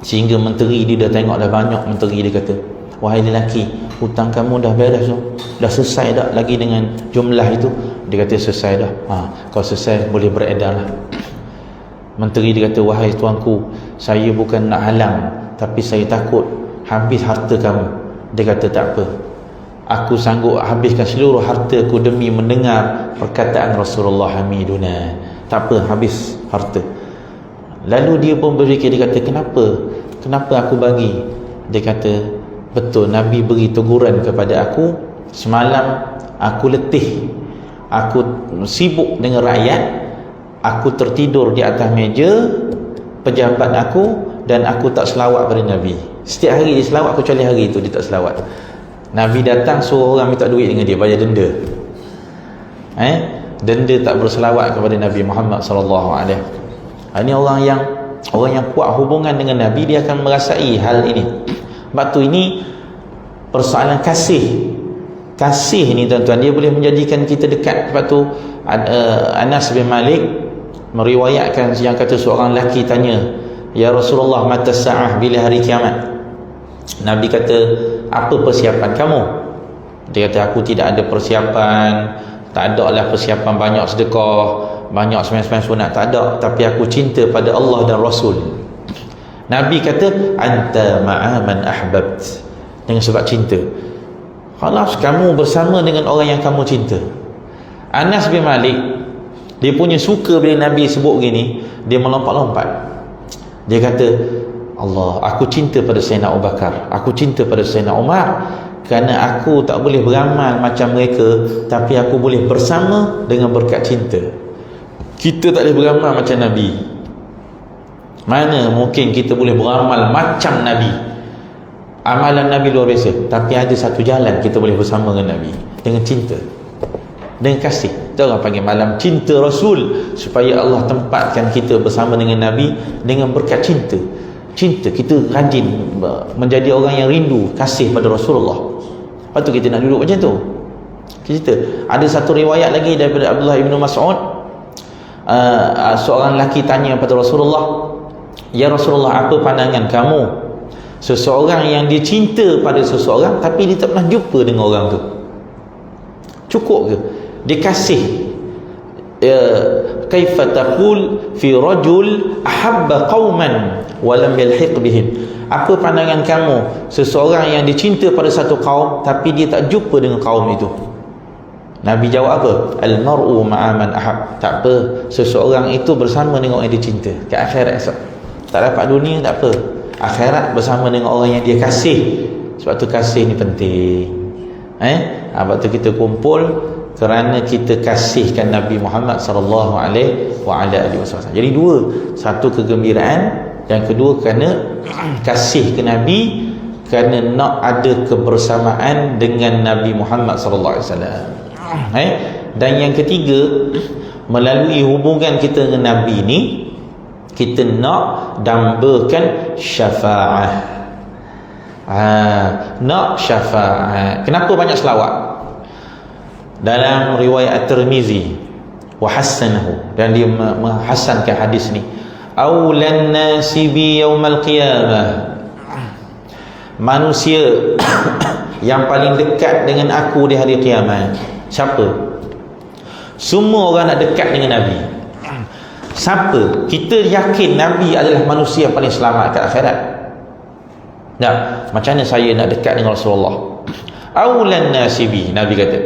Sehingga menteri dia dah tengok dah banyak. Menteri dia kata, wahai lelaki, hutang kamu dah beres tu? Dah selesai tak lagi dengan jumlah itu? Dia kata selesai dah. Kalau selesai boleh beredar lah. Menteri dia kata, wahai tuanku, saya bukan nak halang, tapi saya takut habis harta kamu. Dia kata tak apa, aku sanggup habiskan seluruh hartaku demi mendengar perkataan Rasulullah Hamiduna. Tak apa, habis harta. Lalu dia pun berfikir, dia kata, kenapa aku bagi? Dia kata, betul, Nabi beri teguran kepada aku. Semalam aku letih, aku sibuk dengan rakyat, aku tertidur di atas meja pejabat aku, dan aku tak selawat pada Nabi. Setiap hari dia selawat, kecuali hari itu dia tak selawat. Nabi datang suruh orang minta duit dengan dia, bayar denda. Denda tak berselawat kepada Nabi Muhammad sallallahu alaihi wasallam. Ini orang yang kuat hubungan dengan Nabi, dia akan merasai hal ini. Sebab tu ini persoalan kasih. Kasih ni tuan-tuan, dia boleh menjadikan kita dekat. Sebab tu Anas bin Malik meriwayatkan yang kata seorang lelaki tanya, ya Rasulullah, mata sa'ah, bila hari kiamat? Nabi kata, apa persiapan kamu? Dia kata, aku tidak ada persiapan. Tak ada lah persiapan banyak sedekah, banyak sembahyang sunat, tak ada. Tapi aku cinta pada Allah dan Rasul. Nabi kata, anta ma'a man ahbabt. Dengan sebab cinta, halas kamu bersama dengan orang yang kamu cinta. Anas bin Malik, dia punya suka bila Nabi sebut gini, dia melompat-lompat. Dia kata, Allah, aku cinta pada Sayyidina Abu Bakar, aku cinta pada Sayyidina Umar, kerana aku tak boleh beramal macam mereka, tapi aku boleh bersama dengan berkat cinta. Kita tak boleh beramal macam Nabi. Mana mungkin kita boleh beramal macam Nabi? Amalan Nabi luar biasa. Tapi ada satu jalan kita boleh bersama dengan Nabi, dengan cinta, dengan kasih. Itu orang panggil malam cinta Rasul, supaya Allah tempatkan kita bersama dengan Nabi dengan berkat cinta. Cinta, kita rajin menjadi orang yang rindu kasih pada Rasulullah. Lepas tu kita nak duduk macam tu. Kita ada satu riwayat lagi daripada Abdullah bin Mas'ud. Seorang lelaki tanya pada Rasulullah, ya Rasulullah, apa pandangan kamu seseorang yang dia cinta pada seseorang tapi dia tak pernah jumpa dengan orang tu? Cukup ke dia kasih? Kaifa taqul fi rajul ahabba qauman wa lam yalhiq bihim? Apa pandangan kamu seseorang yang dicinta pada satu kaum tapi dia tak jumpa dengan kaum itu? Nabi jawab apa? Al mar'u ma'a man ahab. Tak apa, seseorang itu bersama dengan orang yang dia cinta. Kat akhirat esok, tak dapat dunia tak apa, akhirat bersama dengan orang yang dia kasih. Sebab tu kasih ni penting. Sebab tu kita kumpul kerana kita kasihkan Nabi Muhammad sallallahu alaihi wasallam. Jadi dua, satu kegembiraan, yang kedua kerana kasih ke Nabi, kerana nak ada kebersamaan dengan Nabi Muhammad sallallahu alaihi wasallam. Dan yang ketiga, melalui hubungan kita dengan Nabi ni, kita nak dambakan syafaat. Nak syafaat. Kenapa banyak selawat? Dalam riwayat At-Tirmizi wa hassanahu, dan dia menghasankan hadis ni, aulan nasi bi yaumal qiyamah, manusia yang paling dekat dengan aku di hari kiamat. Siapa? Semua orang nak dekat dengan Nabi. Siapa? Kita yakin Nabi adalah manusia yang paling selamat kat akhirat. Nah, macam mana saya nak dekat dengan Rasulullah? Aulan nasi bi, Nabi kata,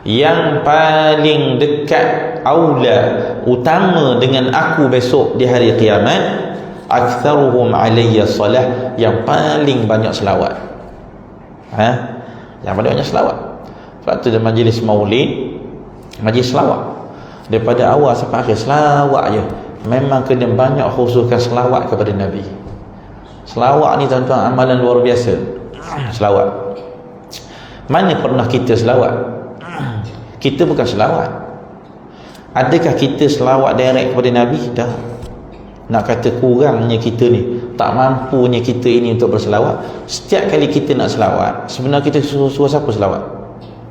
yang paling dekat, aula, utama dengan aku besok di hari kiamat, aktsaruhum alayya salah, yang paling banyak selawat. Yang paling banyak selawat. Sebab tu dalam majlis maulid, majlis selawat, daripada awal sampai akhir selawat je. Memang kena banyak khususkan selawat kepada Nabi. Selawat ni tuan-tuan amalan luar biasa. Selawat. Mana pernah kita selawat? Kita bukan selawat. Adakah kita selawat direct kepada Nabi? Dah. Nak kata kurangnya kita ni, tak mampunya kita ini untuk berselawat. Setiap kali kita nak selawat, sebenarnya kita suruh siapa selawat?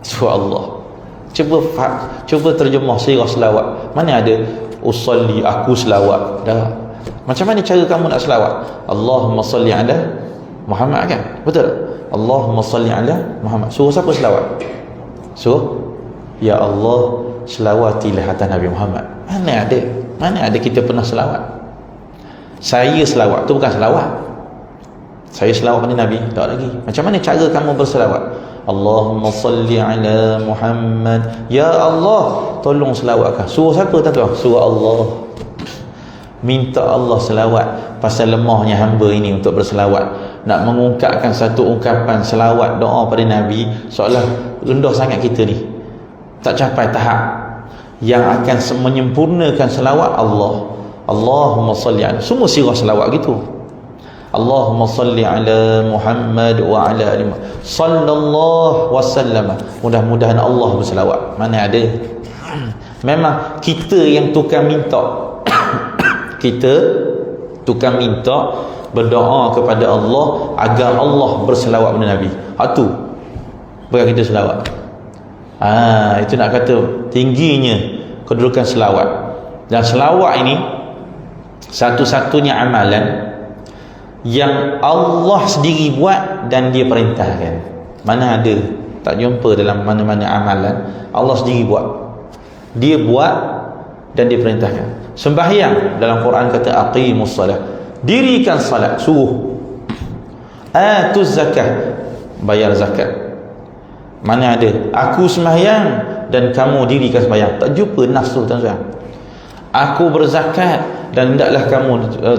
Suruh Allah. Cuba terjemah sirah selawat. Mana ada usalli, aku selawat? Dah. Macam mana cara kamu nak selawat? Allahumma salli ala Muhammad, kan? Betul? Allahumma salli ala Muhammad. Suruh siapa selawat? Suruh, ya Allah, selawatilah atas Nabi Muhammad. Mana ada kita pernah selawat? Saya selawat tu bukan selawat. Saya selawat pada Nabi, tak lagi. Macam mana cara kamu berselawat? Allahumma salli ala Muhammad. Ya Allah, tolong selawatkan. Suruh siapa tuan-tuan? Suruh Allah. Minta Allah selawat. Pasal lemahnya hamba ini untuk berselawat. Nak mengungkapkan satu ungkapan selawat doa pada Nabi, seolah rendah sangat kita ni, tak capai tahap yang akan menyempurnakan selawat Allah. Allahumma salli ala, semua sirah selawat gitu. Allahumma salli ala Muhammad wa ala ali sallallahu wasallam. Mudah-mudahan Allah berselawat. Mana ada. Memang kita yang tukang minta. Kita tukang minta, berdoa kepada Allah agar Allah berselawat pada Nabi. Itu bukan kita selawat. Itu nak kata tingginya kedudukan selawat. Dan selawat ini satu-satunya amalan yang Allah sendiri buat dan dia perintahkan. Mana ada, tak jumpa dalam mana-mana amalan Allah sendiri buat. Dia buat dan dia perintahkan. Sembahyang dalam Quran kata aqimus salat, dirikan salat, suruh. Atuz zakah, bayar zakat. Mana ada aku sembahyang dan kamu dirikan sembahyang? Tak jumpa nas tu, tuan-tuan. Aku berzakat dan hendaklah kamu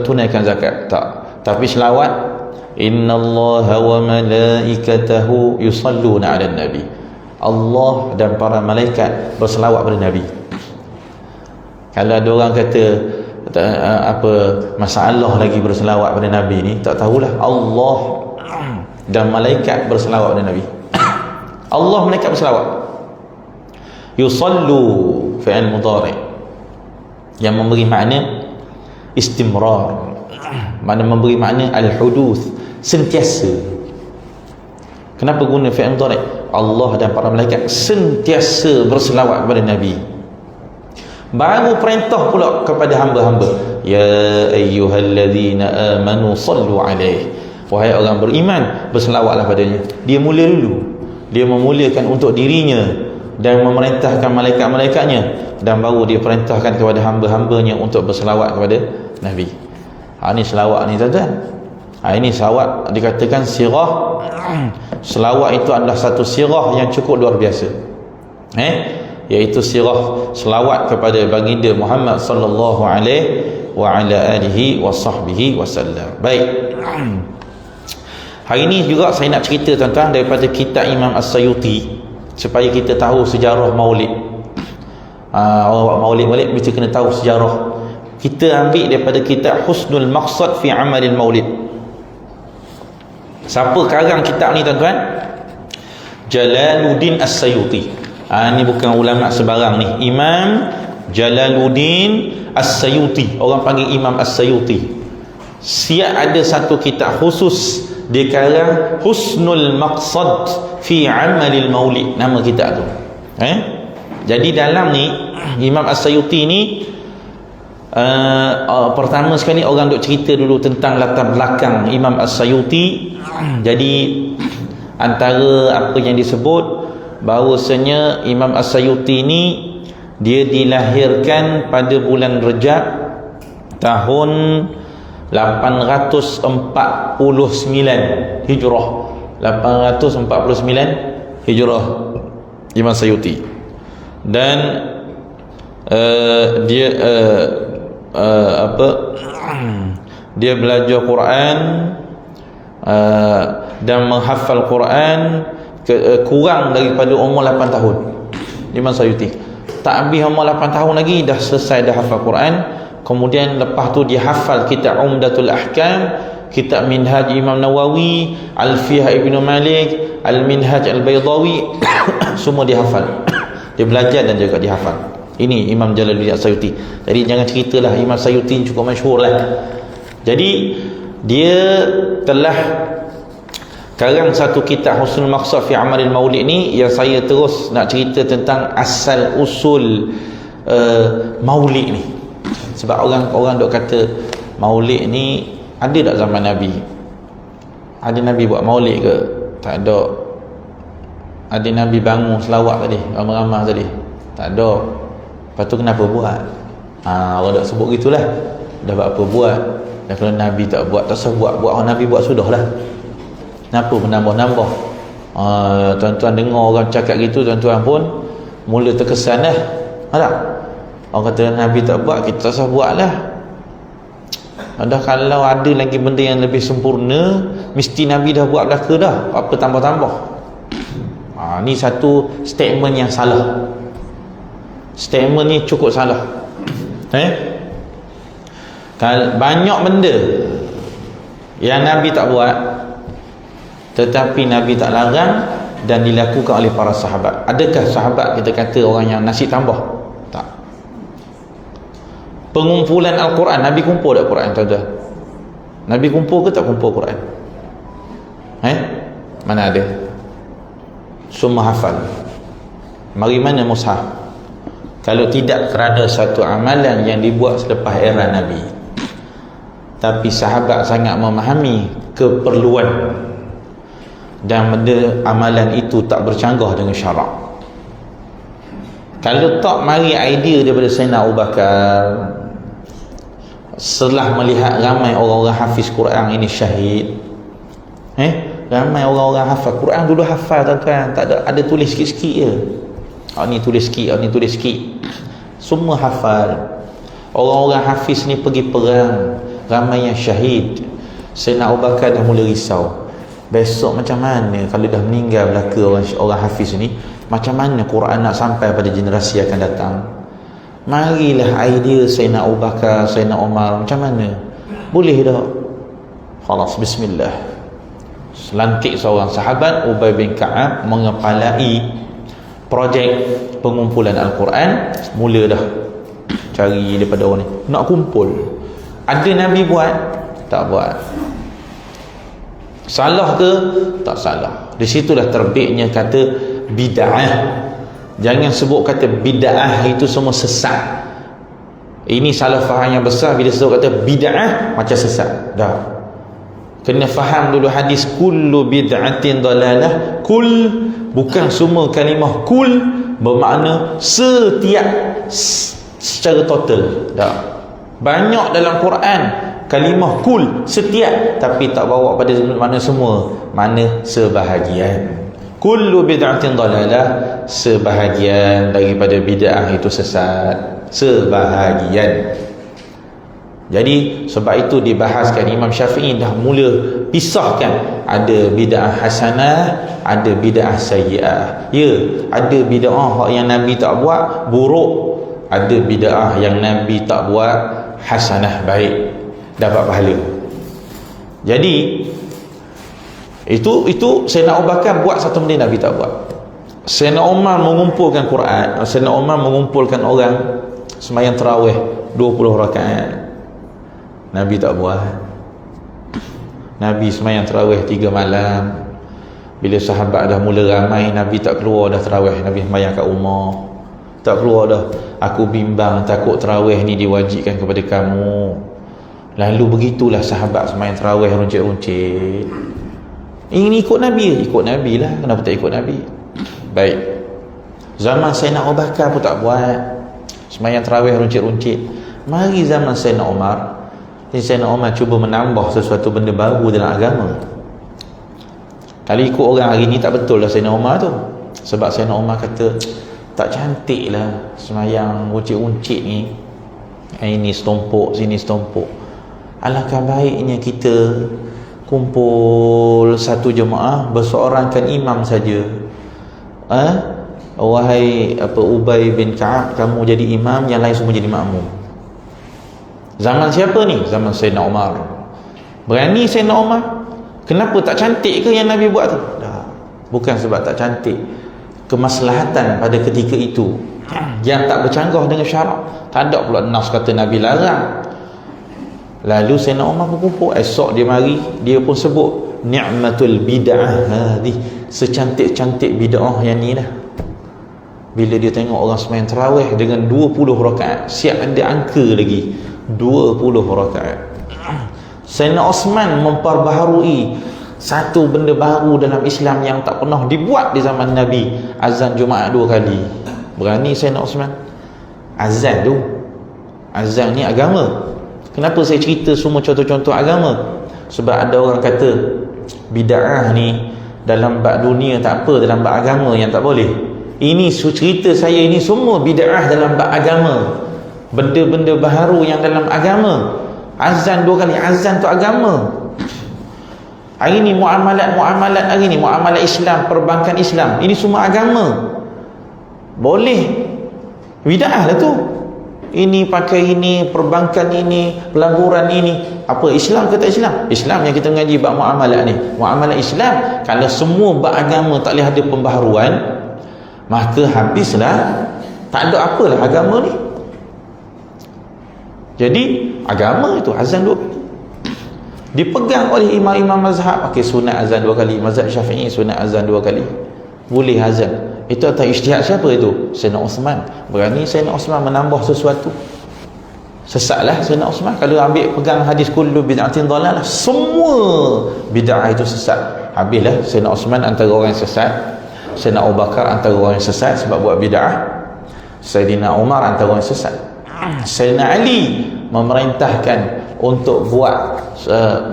tunaikan zakat. Tak. Tapi selawat, innallaha wa malaikatahu yusalluna 'alan nabi. Allah dan para malaikat berselawat pada Nabi. Kalau ada orang kata apa masalah lagi berselawat pada Nabi ni, tak tahulah. Allah dan malaikat berselawat pada Nabi. Allah, malaikat berselawat. Yusallu fi'il mudhari' yang memberi makna istimrar, makna memberi makna al-huduth, sentiasa. Kenapa guna fi'il mudhari'? Allah dan para malaikat sentiasa berselawat kepada Nabi. Baru perintah pula kepada hamba-hamba, ya ayyuhallazina amanu sallu alaihi. Wahai orang beriman, berselawatlah padanya. Dia mula dulu. Dia memulakan untuk dirinya dan memerintahkan malaikat-malaikatnya, dan baru dia perintahkan kepada hamba-hambanya untuk berselawat kepada Nabi. Ini selawat ni, tuan-tuan. Ini selawat dikatakan sirah. Selawat itu adalah satu sirah yang cukup luar biasa. Iaitu sirah selawat kepada baginda Muhammad sallallahu alaihi wa ala alihi wa sahbihi wasallam. Baik. Hari ini juga saya nak cerita, tuan-tuan, daripada kitab Imam As-Sayuti, supaya kita tahu sejarah Maulid. Maulid mesti kena tahu sejarah. Kita ambil daripada kitab Husnul Maqsad fi Amalil Maulid. Siapa karang kitab ni, tuan-tuan? Jalaluddin As-Sayuti. Ni bukan ulama sebarang ni. Imam Jalaluddin As-Sayuti. Orang panggil Imam As-Sayuti. Siap ada satu kitab khusus dia karang Husnul Maqsad fi Amalil Maulid, nama kitab tu. Jadi dalam ni Imam As-Sayuti ni pertama sekali orang duk cerita dulu tentang latar belakang Imam As-Sayuti. Jadi antara apa yang disebut bahawasanya Imam As-Sayuti ni dia dilahirkan pada bulan Rejab tahun 849 Hijrah. 849 Hijrah Imam Sayuti. Dan dia dia belajar Quran dan menghafal Quran kurang daripada umur 8 tahun. Imam Sayuti tak habis umur 8 tahun lagi dah selesai dah hafal Quran. Kemudian lepas tu dia hafal kitab Umdatul Ahkam, kitab Minhaj Imam Nawawi, Alfiyah Ibnu Malik, Al-Minhaj Al-Baydawi. Semua dia hafal. Dia belajar dan juga dia hafal. Ini Imam Jalaluddin As-Sayuti. Jadi jangan ceritalah Imam Sayuti cukup masyhur lah. Jadi dia telah karang satu kitab Husnul Maqsad fi Amalil Maulid ni, yang saya terus nak cerita tentang asal usul maulid ni. Sebab orang dok kata maulid ni ada tak zaman Nabi? Ada Nabi buat maulid ke? Tak ada. Ada Nabi bangun selawat tadi, ramai-ramai tadi? Tak ada. Lepas tu kenapa buat? Orang dok sebut gitulah. Dah buat apa buat? Dan kalau Nabi tak buat, tak usah buat. Orang Nabi buat sudah lah. Kenapa menambah-nambah? Tuan-tuan dengar orang cakap gitu, tuan-tuan pun mula terkesan lah. Tak? Orang kata Nabi tak buat, kita tak usah buat lah. Dah kalau ada lagi benda yang lebih sempurna, mesti Nabi dah buat belaka dah. Apa tambah-tambah? Ni satu statement yang salah. Statement ni cukup salah. Banyak benda yang Nabi tak buat, tetapi Nabi tak larang dan dilakukan oleh para sahabat. Adakah sahabat kita kata orang yang nasi tambah? Tak. Pengumpulan Al-Quran, Nabi kumpul tak Quran, tuan-tuan? Nabi kumpul ke tak kumpul Quran? Mana ada? Semua hafal. Mari mana mushaf? Kalau tidak kerana satu amalan yang dibuat selepas era Nabi, tapi sahabat sangat memahami keperluan dan benda amalan itu tak bercanggah dengan syarak. Kalau tak mari idea daripada Sayyidina Abu Bakar, setelah melihat ramai orang-orang hafiz Quran ini syahid, ramai orang-orang hafal Quran. Dulu hafal tuan-tuan, tak ada tulis sikit-sikit je. Ni tulis sikit, ni tulis sikit. Semua hafal. Orang-orang hafiz ni pergi perang, ramai yang syahid. Sayyidina Abu Bakar dah mula risau, besok macam mana kalau dah meninggal belaka orang hafiz ni, macam mana Quran nak sampai pada generasi akan datang? Marilah idea Sayyidina Abu Bakar, Sayyidina Umar, macam mana? Boleh tak? Khalas, bismillah. Selantik seorang sahabat, Ubay bin Ka'ab, mengepalai projek pengumpulan Al-Quran. Mula dah cari daripada orang ni, nak kumpul. Ada Nabi buat? Tak buat. Salah ke? Tak salah. Di situlah terbitnya kata bid'ah. Jangan sebut kata bid'ah itu semua sesat. Ini salah faham yang besar bila sebut kata bid'ah macam sesat. Dah. Kena faham dulu hadis kullu bid'atin dalalah. Kul, bukan semua kalimah kul bermakna setiap, secara total. Dah. Banyak dalam Quran kalimah kul, setiap, tapi tak bawa pada mana semua, mana sebahagian. Kullu bid'atin dalalah, sebahagian daripada bid'ah itu sesat, sebahagian. Jadi sebab itu dibahaskan, Imam Syafi'i dah mula pisahkan, ada bid'ah hasanah, ada bid'ah sayyi'ah. Ya, ada bid'ah yang Nabi tak buat buruk, ada bid'ah yang Nabi tak buat hasanah, baik, dapat pahala. Jadi itu Sayyidina Abu Bakar buat satu benda Nabi tak buat. Sayyidina Umar mengumpulkan Quran, Sayyidina Umar mengumpulkan orang sembahyang tarawih 20 rakaat. Nabi tak buat. Nabi sembahyang tarawih 3 malam. Bila sahabat dah mula ramai, Nabi tak keluar dah tarawih, Nabi sembahyang kat rumah. Tak keluar dah. Aku bimbang takut tarawih ni diwajibkan kepada kamu. Lalu begitulah sahabat sembahyang tarawih runcit-runcit. Ini ikut Nabi, ikut Nabi lah. Kenapa tak ikut Nabi? Baik. Zaman Sayyidina Abu Bakar pun tak buat sembahyang tarawih runcit-runcit. Mari zaman Sayyidina Umar, Sayyidina Umar cuba menambah sesuatu benda baru dalam agama. Kalau ikut orang hari ni tak betul lah Sayyidina Umar tu. Sebab Sayyidina Umar kata tak cantik lah sembahyang runcit-runcit ni. Ini setumpuk, sini setumpuk. Alangkah baiknya kita kumpul satu jemaah, berseorangkan imam saja. Wahai Ubay bin Ka'ab, kamu jadi imam, yang lain semua jadi makmum. Zaman siapa ni? Zaman Sayyidina Umar. Berani Sayyidina Umar? Kenapa tak cantik ke yang Nabi buat tu? Dah. Bukan sebab tak cantik, kemaslahatan pada ketika itu yang tak bercanggah dengan syarak. Tak ada pula nas kata Nabi larang. Lalu Sayyidina Umar pun kumpul. Esok dia mari, dia pun sebut ni'matul bid'ah hadhi, secantik-cantik bid'ah yang ni dah. Bila dia tengok orang sembahyang tarawih dengan 20 rakaat, siap ada angka lagi 20 rakaat. Sayyidina Osman memperbaharui satu benda baru dalam Islam yang tak pernah dibuat di zaman Nabi, azan Jumaat 2 kali. Berani Sayyidina Osman. Azan tu, azan ni agama. Kenapa saya cerita semua contoh-contoh agama? Sebab ada orang kata bid'ah ni dalam bab dunia tak apa, dalam bab agama yang tak boleh. Ini cerita saya ini semua bid'ah dalam bab agama. Benda-benda baharu yang dalam agama. Azan 2 kali, azan tu agama. Hari ni muamalat hari ni, muamalat Islam, perbankan Islam, ini semua agama. Boleh bid'ah lah tu. Ini pakai ini, perbankan ini, pelaburan ini. Apa Islam ke tak Islam? Islam yang kita mengaji bab muamalat ni. Muamalat Islam, kalau semua bab agama tak boleh ada pembaharuan, maka habislah, tak ada apalah agama ni. Jadi agama itu azan 2 kali dipegang oleh imam-imam mazhab. Okey, sunat azan 2 kali. Mazhab Syafi'i sunat azan 2 kali. Boleh azan. Itu atas ijtihad siapa itu? Sayyidina Osman. Berani Sayyidina Osman menambah sesuatu. Sesatlah Sayyidina Osman. Kalau ambil pegang hadis kullu bid'atin dhalalah, semua bid'ah itu sesat. Habislah Sayyidina Osman antara orang yang sesat. Sayyidina Abu Bakar antara orang yang sesat sebab buat bid'ah. Sayyidina Umar antara orang yang sesat. Sayyidina Ali memerintahkan untuk buat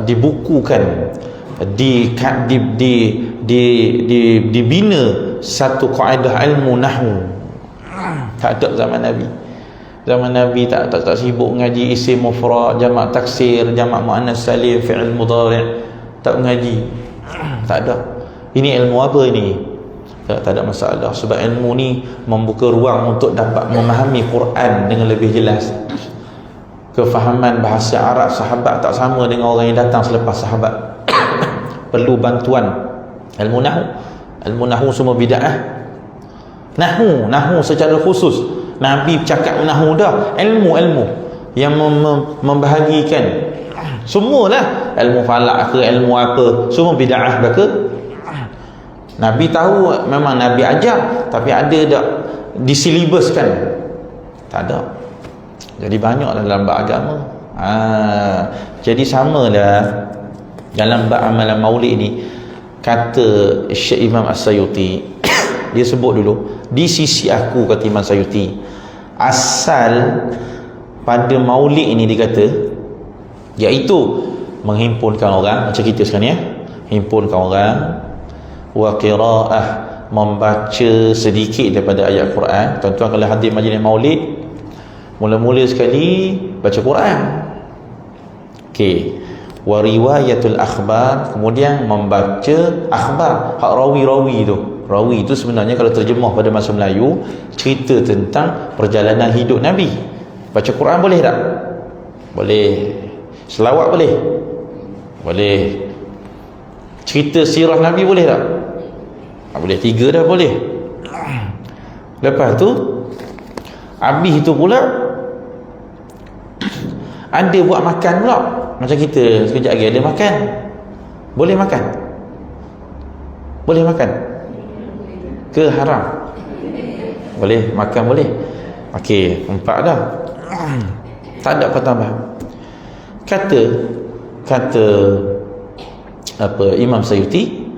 dibukukan, dibina satu kaedah ilmu nahwu. Tak ada zaman Nabi. Zaman Nabi tak sibuk ngaji isim mufrad, jamak taksir, jamak muannas salim, fi'il mudhari', tak ngaji. Tak ada. Ini ilmu apa ini? Tak ada masalah, sebab ilmu ni membuka ruang untuk dapat memahami Quran dengan lebih jelas. Kefahaman bahasa Arab sahabat tak sama dengan orang yang datang selepas sahabat. Perlu bantuan ilmu nahwu. Ilmu nahwu semua bid'ah. Nahwu secara khusus Nabi cakap nahwu dah. Ilmu yang membahagikan semualah, ilmu falak ke ilmu apa, semua bid'ah ke. Nabi tahu, memang Nabi ajar, tapi ada tak disilibuskan? Tak ada. Jadi banyaklah dalam bab agama. Jadi samalah dalam bab amalan maulid ni. Kata Syekh Imam As-Sayuti, dia sebut dulu, di sisi aku, kata Imam Sayuti, asal pada maulid ini dikata, iaitu menghimpunkan orang, macam kita sekarang ya, himpunkan orang, wa qiraah, membaca sedikit daripada ayat Quran. Tuan-tuan kalau hadir majlis maulid, mula-mula sekali baca Quran. Okey. Wa riwayatul akhbar, kemudian membaca akhbar, hak rawi-rawi tu. Rawi itu sebenarnya kalau terjemah pada bahasa Melayu, cerita tentang perjalanan hidup Nabi. Baca Quran boleh tak? Boleh. Selawat boleh? Boleh. Cerita sirah Nabi boleh tak? Boleh. 3 dah boleh. Lepas tu habis itu pula ada buat makan pula. Macam kita sekejap lagi ada makan. Boleh makan? Boleh makan? Ke haram? Boleh makan, boleh. Okey, 4 dah. Tak ada apa tambah. Kata apa Imam Sayuti,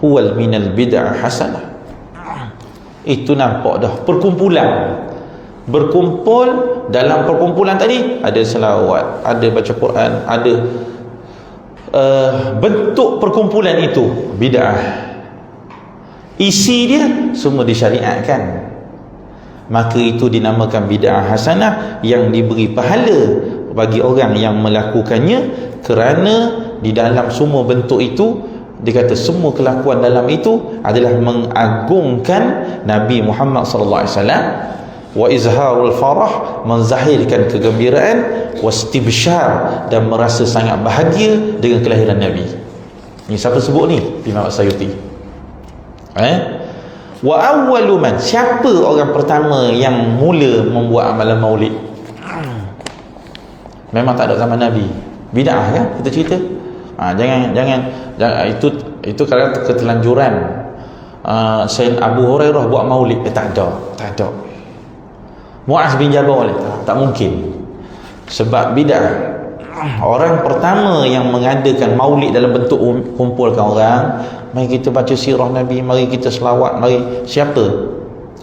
huwal minal bid'ah hasanah. Itu nampak dah perkumpulan. Berkumpul, dalam perkumpulan tadi ada selawat, ada baca Quran, ada bentuk perkumpulan itu bid'ah. Isi dia semua disyariatkan, maka itu dinamakan bid'ah hasanah, yang diberi pahala bagi orang yang melakukannya, kerana di dalam semua bentuk itu dikata semua kelakuan dalam itu adalah mengagungkan Nabi Muhammad sallallahu alaihi wasallam, wa izharul farah, menzahirkan kegembiraan, wastibsyar, dan merasa sangat bahagia dengan kelahiran Nabi. Ini siapa sebut ni? Imam As-Sayuti. Wa awwalu man, siapa orang pertama yang mula membuat amalan maulid? Memang tak ada zaman Nabi. Bid'ah kan kita cerita. Jangan itu kadang ketelanjuran. Sayyid Abu Hurairah buat maulid, tak ada. Muaz bin Jabal tak mungkin. Sebab bid'ah. Orang pertama yang mengadakan maulid dalam bentuk kumpulkan orang, mari kita baca sirah Nabi, mari kita selawat, mari. Siapa?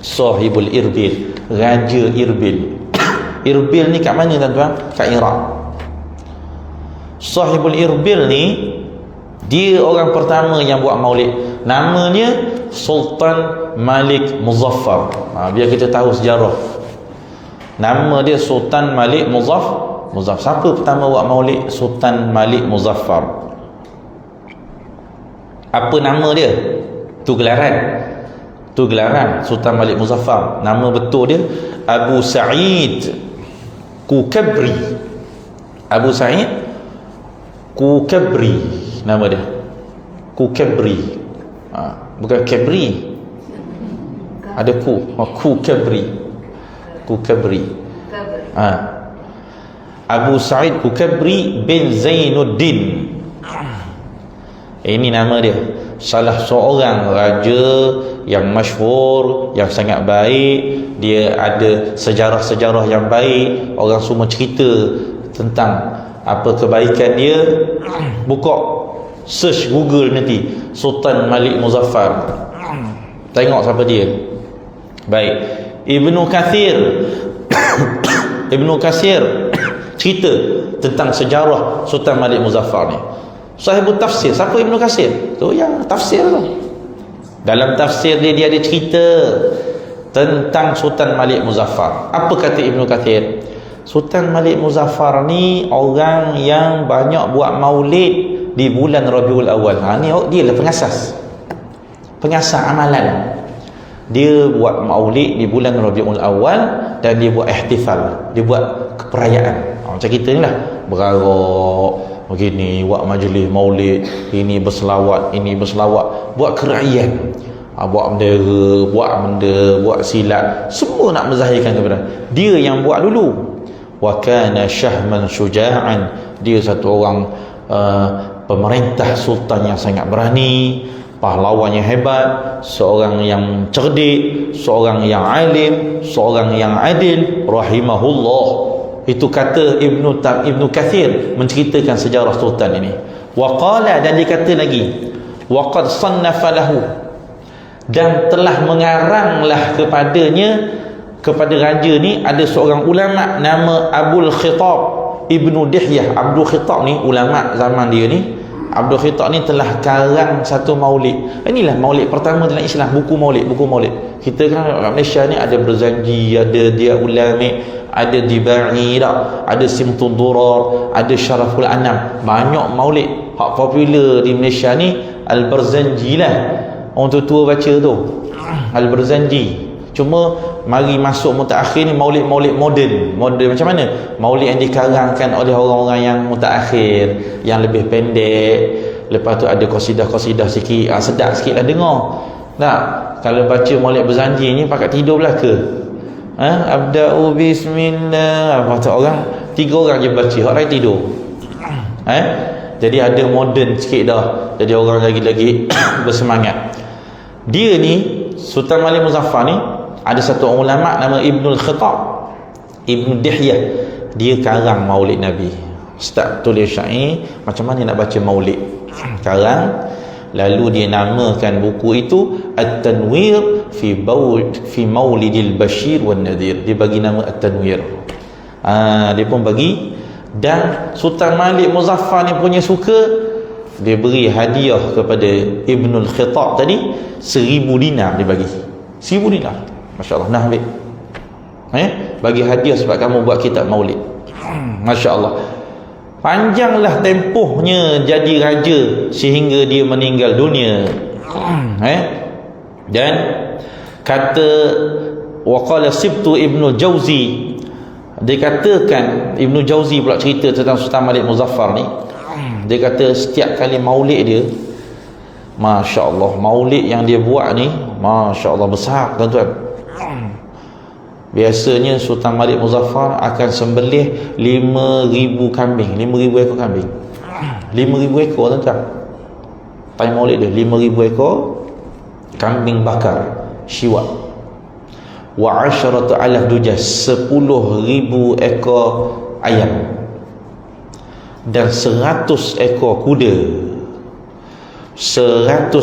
Sahibul Irbil, Raja Irbil. Irbil ni kat mana tuan-tuan? Kat Iraq. Sahibul Irbil ni dia orang pertama yang buat maulid. Namanya Sultan Malik Muzaffar. Biar kita tahu sejarah. Nama dia Sultan Malik Muzaffar. Siapa pertama buat maulid? Sultan Malik Muzaffar. Apa nama dia? Tu gelaran Sultan Malik Muzaffar. Nama betul dia Abu Sa'id Kukabri. Abu Sa'id Kukabri nama dia. Kukabri. Bukan Kabri. Ada Kukabri. Abu Sa'id Kukabri bin Zainuddin. Ini nama dia. Salah seorang raja yang masyhur, yang sangat baik. Dia ada sejarah-sejarah yang baik. Orang semua cerita tentang apa kebaikan dia. Buka search Google nanti Sultan Malik Muzaffar, tengok siapa dia. Baik. Ibnu Katsir cerita tentang sejarah Sultan Malik Muzaffar ni. Sahibul tafsir. Siapa Ibnu Katsir? Tu yang tafsir tu. Dalam tafsir dia ada cerita tentang Sultan Malik Muzaffar. Apa kata Ibnu Katsir? Sultan Malik Muzaffar ni orang yang banyak buat maulid di bulan Rabiul Awal. Ni dia lah pengasas amalan. Dia buat maulid di bulan Rabiul Awal dan dia buat ihtifal, dia buat keperayaan. Macam kita ni lah, berarak begini, buat majlis maulid, ini berselawat, buat kerajaan, buat bendera, buat silat, semua nak menzahirkan kepada dia yang buat dulu. Wa kana syahman syuja'an, dia satu orang pemerintah sultan yang sangat berani, pahlawan yang hebat, seorang yang cerdik, seorang yang alim, seorang yang adil, rahimahullah. Itu kata Ibnu Katsir menceritakan sejarah sultan ini. Wa qala, dan dia kata lagi, wa qad sannafa lahu, dan telah mengaranglah kepada raja ni ada seorang ulama nama Abul Khitab Ibnu Dihyah. Abdul Khitab ni ulama zaman dia ni. Abdul Khitab ni telah karang satu maulid. Inilah maulid pertama dalam Islam, buku maulid. Kita kan Malaysia ni ada Berzanji, ada Dia Ulami, ada Dibai, ada Simtud Durar, ada Syaraful Anam. Banyak maulid. Hak popular di Malaysia ni Al-Berzanji lah. Orang tua baca tu Al-Berzanji. Cuma mari masuk mutaakhir ni maulid-maulid moden macam mana? Maulid yang dikarangkan oleh orang-orang yang mutaakhir, yang lebih pendek. Lepas tu ada qasidah-qasidah sikit, sedap sikit lah dengar. Tak, kalau baca maulid Berzanji ni pakat tidur belaka. Abda'u bismillah. Lepas tu tiga orang je baca, orang lain tidur. Jadi ada moden sikit dah. Jadi orang lagi-lagi bersemangat. Dia ni Sultan Malik Muzaffar ni ada satu ulama nama Ibnul Khitab, Ibnu Dihyah. Dia karang maulid Nabi. Start tulis syair macam mana nak baca maulid. Karang, lalu dia namakan buku itu At-Tanwir fi Maulidil Bashir wan Nadhir. Dia bagi nama At-Tanwir. Dia pun bagi. Dan Sultan Malik Muzaffar ni punya suka, dia beri hadiah kepada Ibnul Khitab tadi 1000 dinar. Dia bagi 1000 dinar. Masya Allah, nak ambil bagi hadiah sebab kamu buat kitab maulid. Masya Allah. Panjanglah tempohnya jadi raja sehingga dia meninggal dunia. Dan kata waqala Sibtu Ibnu Jauzi, dia katakan Ibnu Jauzi pula cerita tentang Sultan Malik Muzaffar ni. Dia kata setiap kali maulid dia, Masya Allah, maulid yang dia buat ni Masya Allah besar tuan-tuan. Biasanya Sultan Malik Muzaffar akan sembelih 5,000 kambing, 5,000 ekor kambing, 5,000 ekor tuan-tuan. Time maulid dia 5,000 ekor kambing bakar syiwak. Wa 10,000 dujas, 10,000 ekor ayam, dan 100 ekor kuda, 100,000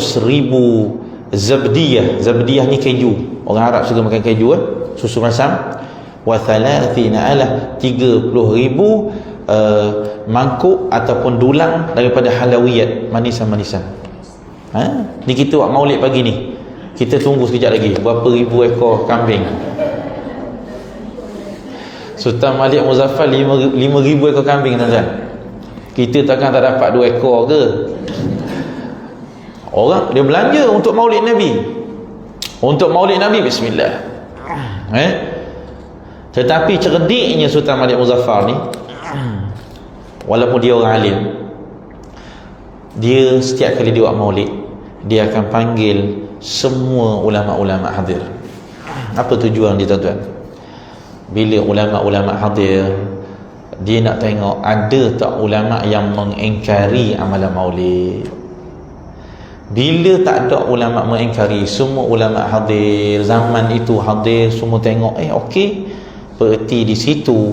zabdiyah. Zabdiyah ni keju, orang Arab suka makan keju susu masam. Wa 30,000 mangkuk ataupun dulang daripada halawiyat, manisan-manisan. Ni kita buat maulid pagi ni, kita tunggu sekejap lagi berapa ribu ekor kambing. Sultan Malik Muzaffar 5,000 ekor kambing tuan-tuan. Kita takkan tak dapat 2 ekor ke? Orang dia belanja untuk maulid Nabi. Untuk maulid Nabi, bismillah. Tetapi cerdiknya Sultan Malik Muzaffar ni, walaupun dia orang alim, dia setiap kali dia buat maulid, dia akan panggil semua ulama-ulama hadir. Apa tujuan dia tuan-tuan? Bila ulama-ulama hadir, dia nak tengok ada tak ulama yang mengingkari amalan maulid. Bila tak ada ulama mengingkari, semua ulama hadir, zaman itu hadir, semua tengok okey, berarti di situ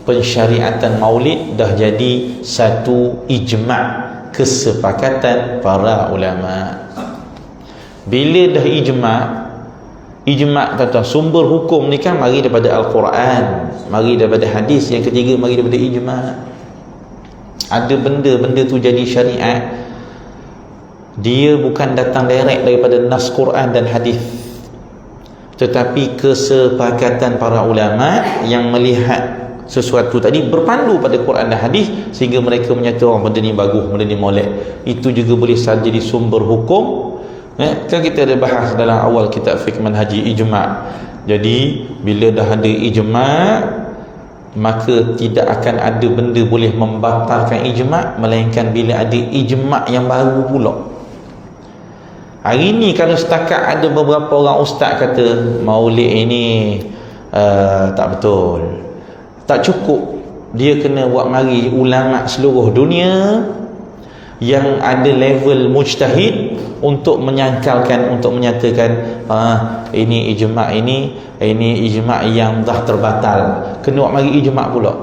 pensyariatan maulid dah jadi satu ijma', kesepakatan para ulama. Bila dah ijma' kata sumber hukum ni kan mari daripada Al-Quran, mari daripada hadis, yang ketiga mari daripada ijma'. Ada benda-benda tu jadi syariat, dia bukan datang direct daripada nas Quran dan hadis, tetapi kesepakatan para ulama yang melihat sesuatu tadi berpandu pada Quran dan hadis, sehingga mereka menyatakan benda ni bagus, benda ni molek. Itu juga boleh saja jadi sumber hukum. Kan kita ada bahas dalam awal kitab fiqh manhaji ijma'. Jadi bila dah ada ijma', maka tidak akan ada benda boleh membatalkan ijma', melainkan bila ada ijma' yang baru pula. Hari ni kalau setakat ada beberapa orang ustaz kata maulid ini tak betul, tak cukup. Dia kena buat mari ulama seluruh dunia yang ada level mujtahid untuk menyangkalkan, untuk menyatakan ini ijma', ini ijma' yang dah terbatal, kena buat mari ijma' pula.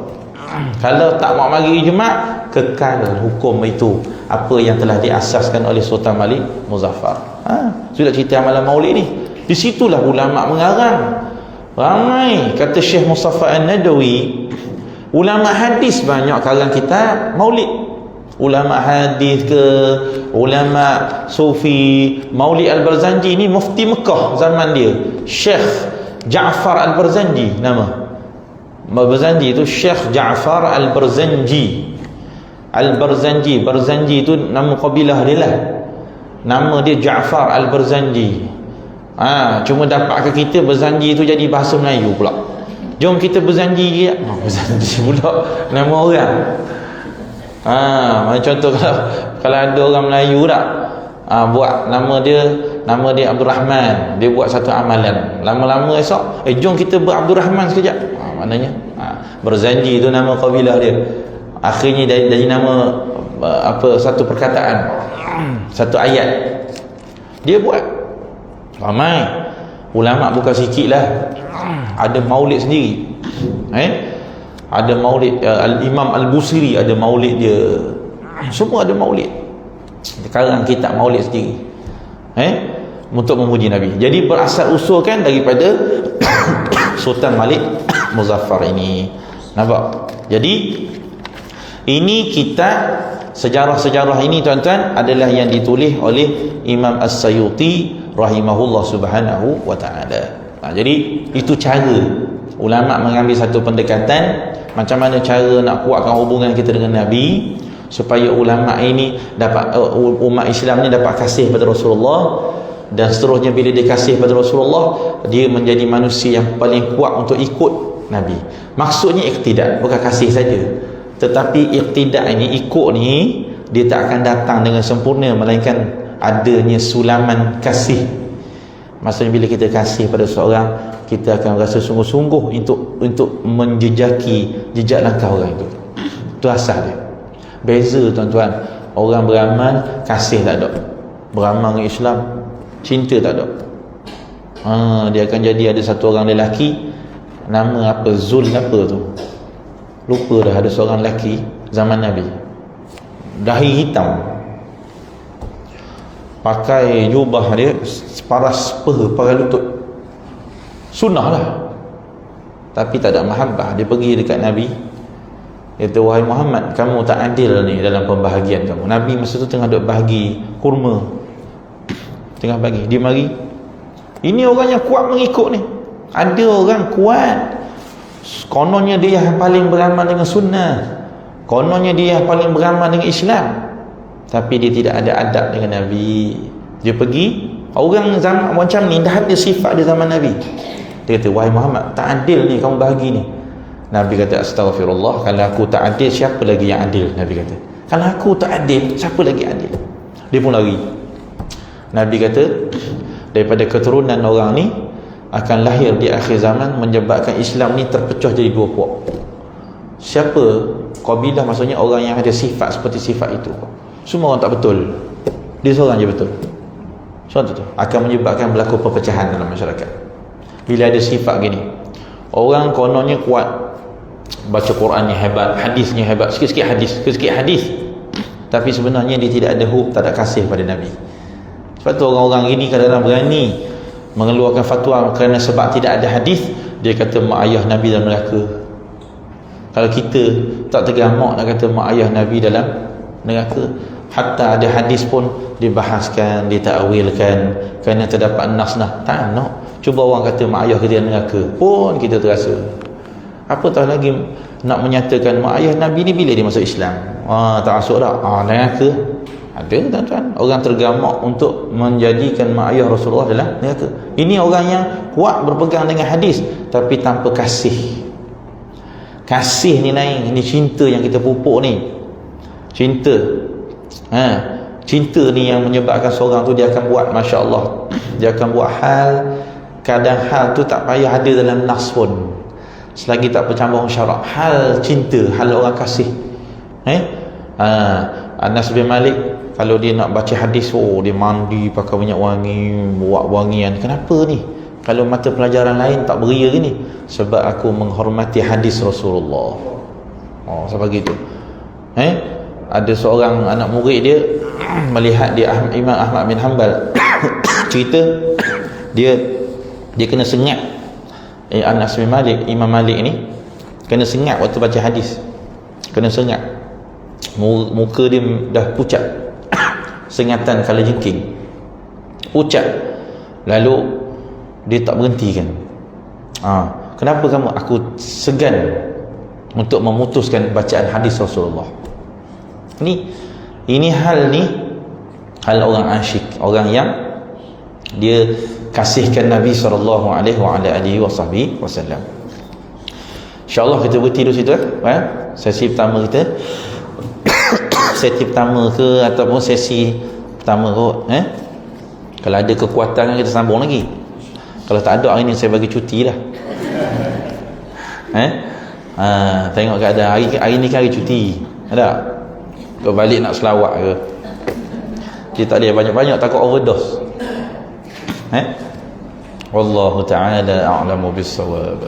Kalau tak buat mari ijma', kekal hukum itu apa yang telah diasaskan oleh Sultan Malik Muzaffar. Sudah cerita amalan maulid ni, di situlah ulama mengarang. Ramai kata Syekh Mustafa An-Nadawi, ulama hadis banyak karang kitab maulid. Ulama hadis ke, ulama sufi. Maulid Al-Barzanji ni mufti Mekah zaman dia, Syekh Ja'far Al-Barzanji nama. Al-Barzanji itu Syekh Ja'far Al-Barzanji. Al-Barzanji, Barzanji itu nama kabilah dia lah. Nama dia Ja'far Al-Barzanji. Cuma dapat ke kita Barzanji itu jadi bahasa Melayu pula. Jom kita berzanji Barzanji pula nama orang. Contoh kalau ada orang Melayu tak buat nama dia Abdul Rahman, dia buat satu amalan, lama-lama esok jom kita berAbdul Rahman sekejap. Maknanya Barzanji itu nama kabilah dia. Akhirnya jadi nama satu perkataan, satu ayat dia buat. Ramai ulama bukan sikit lah, ada maulid sendiri. Ada maulid Al-Imam Al-Busiri, ada maulid dia. Semua ada maulid. Sekarang kitab maulid sendiri untuk memuji Nabi. Jadi berasal usul kan daripada Sultan Malik Muzaffar ini. Nampak? Jadi ini kitab sejarah-sejarah ini tuan-tuan adalah yang ditulis oleh Imam As-Sayuti rahimahullah subhanahu wa ta'ala. Jadi itu cara ulama mengambil satu pendekatan, macam mana cara nak kuatkan hubungan kita dengan Nabi, supaya ulama ini dapat umat Islam ni dapat kasih pada Rasulullah, dan seterusnya bila dia kasih pada Rasulullah, dia menjadi manusia yang paling kuat untuk ikut Nabi. Maksudnya iqtidak, bukan kasih saja, tetapi iqtidak ini, ikut ni, dia tak akan datang dengan sempurna, melainkan adanya sulaman kasih. Maksudnya bila kita kasih pada seorang, kita akan rasa sungguh-sungguh untuk menjejaki jejak langkah orang itu. Itu asal dia. Beza tuan-tuan, orang beramal kasih tak ada, beramal dengan Islam cinta tak ada. Dia akan jadi ada satu orang lelaki nama apa, Zul apa tu, lupa dah, ada seorang lelaki zaman Nabi, dahi hitam, pakai jubah dia separas paras lutut, sunnah lah, tapi tak ada mahabbah. Dia pergi dekat Nabi, dia kata, wahai Muhammad, kamu tak adil ni dalam pembahagian kamu. Nabi masa tu tengah duk bahagi kurma, tengah bagi, dia mari, ini orang yang kuat mengikut ni. Ada orang kuat, kononnya dia yang paling beramal dengan sunnah, kononnya dia yang paling beramal dengan Islam, tapi dia tidak ada adab dengan Nabi. Dia pergi, orang zaman macam ni dah ada sifat di zaman Nabi. Dia kata, wahai Muhammad, tak adil ni kamu bahagi ni. Nabi kata, astagfirullah, kalau aku tak adil, siapa lagi yang adil? Nabi kata, kalau aku tak adil, siapa lagi adil? Dia pun lari. Nabi kata, daripada keturunan orang ni akan lahir di akhir zaman, menyebabkan Islam ni terpecah jadi dua puak. Siapa? Qabilah, maksudnya orang yang ada sifat seperti sifat itu. Semua orang tak betul, dia seorang je betul. Contoh tu akan menyebabkan berlaku perpecahan dalam masyarakat. Bila ada sifat gini, orang kononnya kuat, baca Qurannya hebat, hadisnya hebat, sikit-sikit hadis, tapi sebenarnya dia tidak ada hub, tak ada kasih pada Nabi. Sebab tu orang-orang ini kadang-kadang berani mengeluarkan fatwa kerana sebab tidak ada hadis, dia kata mak ayah Nabi dalam neraka. Kalau kita tak tergamak nak kata mak ayah Nabi dalam neraka, hatta ada hadis pun dibahaskan, ditakwilkan kerana terdapat nas-nas. Tak nak. Cuba orang kata mak ayah kita dalam neraka pun kita terasa. Apatah lagi nak menyatakan mak ayah Nabi ni bila dia masuk Islam, tak masuk dah, neraka. Ada tuan-tuan orang tergamak untuk menjadikan mak ayah Rasulullah dalam neraka. Ini orang yang kuat berpegang dengan hadis tapi tanpa kasih. Kasih ni lain, ini cinta yang kita pupuk ni. Cinta. Cinta ni yang menyebabkan seorang tu dia akan buat, masya-Allah, dia akan buat hal, kadang hal tu tak payah ada dalam nas pun, selagi tak bercampur syarak. Hal cinta, hal orang kasih. Anas bin Malik kalau dia nak baca hadis, dia mandi pakai minyak wangi, buat wangian. Kenapa ni? Kalau mata pelajaran lain tak beria gini, sebab aku menghormati hadis Rasulullah. Sebab gitu. Ada seorang anak murid dia melihat dia Imam Ahmad bin Hanbal cerita dia kena sengat. Anas bin Malik, Imam Malik ni kena sengat waktu baca hadis, kena sengat, muka dia dah pucat, sengatan kala jengking, pucat. Lalu dia tak berhentikan. Kenapa kamu? Aku segan untuk memutuskan bacaan hadis Rasulullah. Ini hal hal orang asyik, orang yang dia kasihkan Nabi SAW. InsyaAllah kita berhenti dulu situ. Sesi pertama kita sesi pertama ke ataupun sesi pertama kot. Kalau ada kekuatan kita sambung lagi. Kalau tak ada, hari ni saya bagi cuti lah. Tengok keadaan hari ni kan hari cuti. Ada? Kau balik nak selawat ke? Dia tak boleh banyak-banyak, takut overdose. Wallahu ta'ala a'lamu bis-shawab.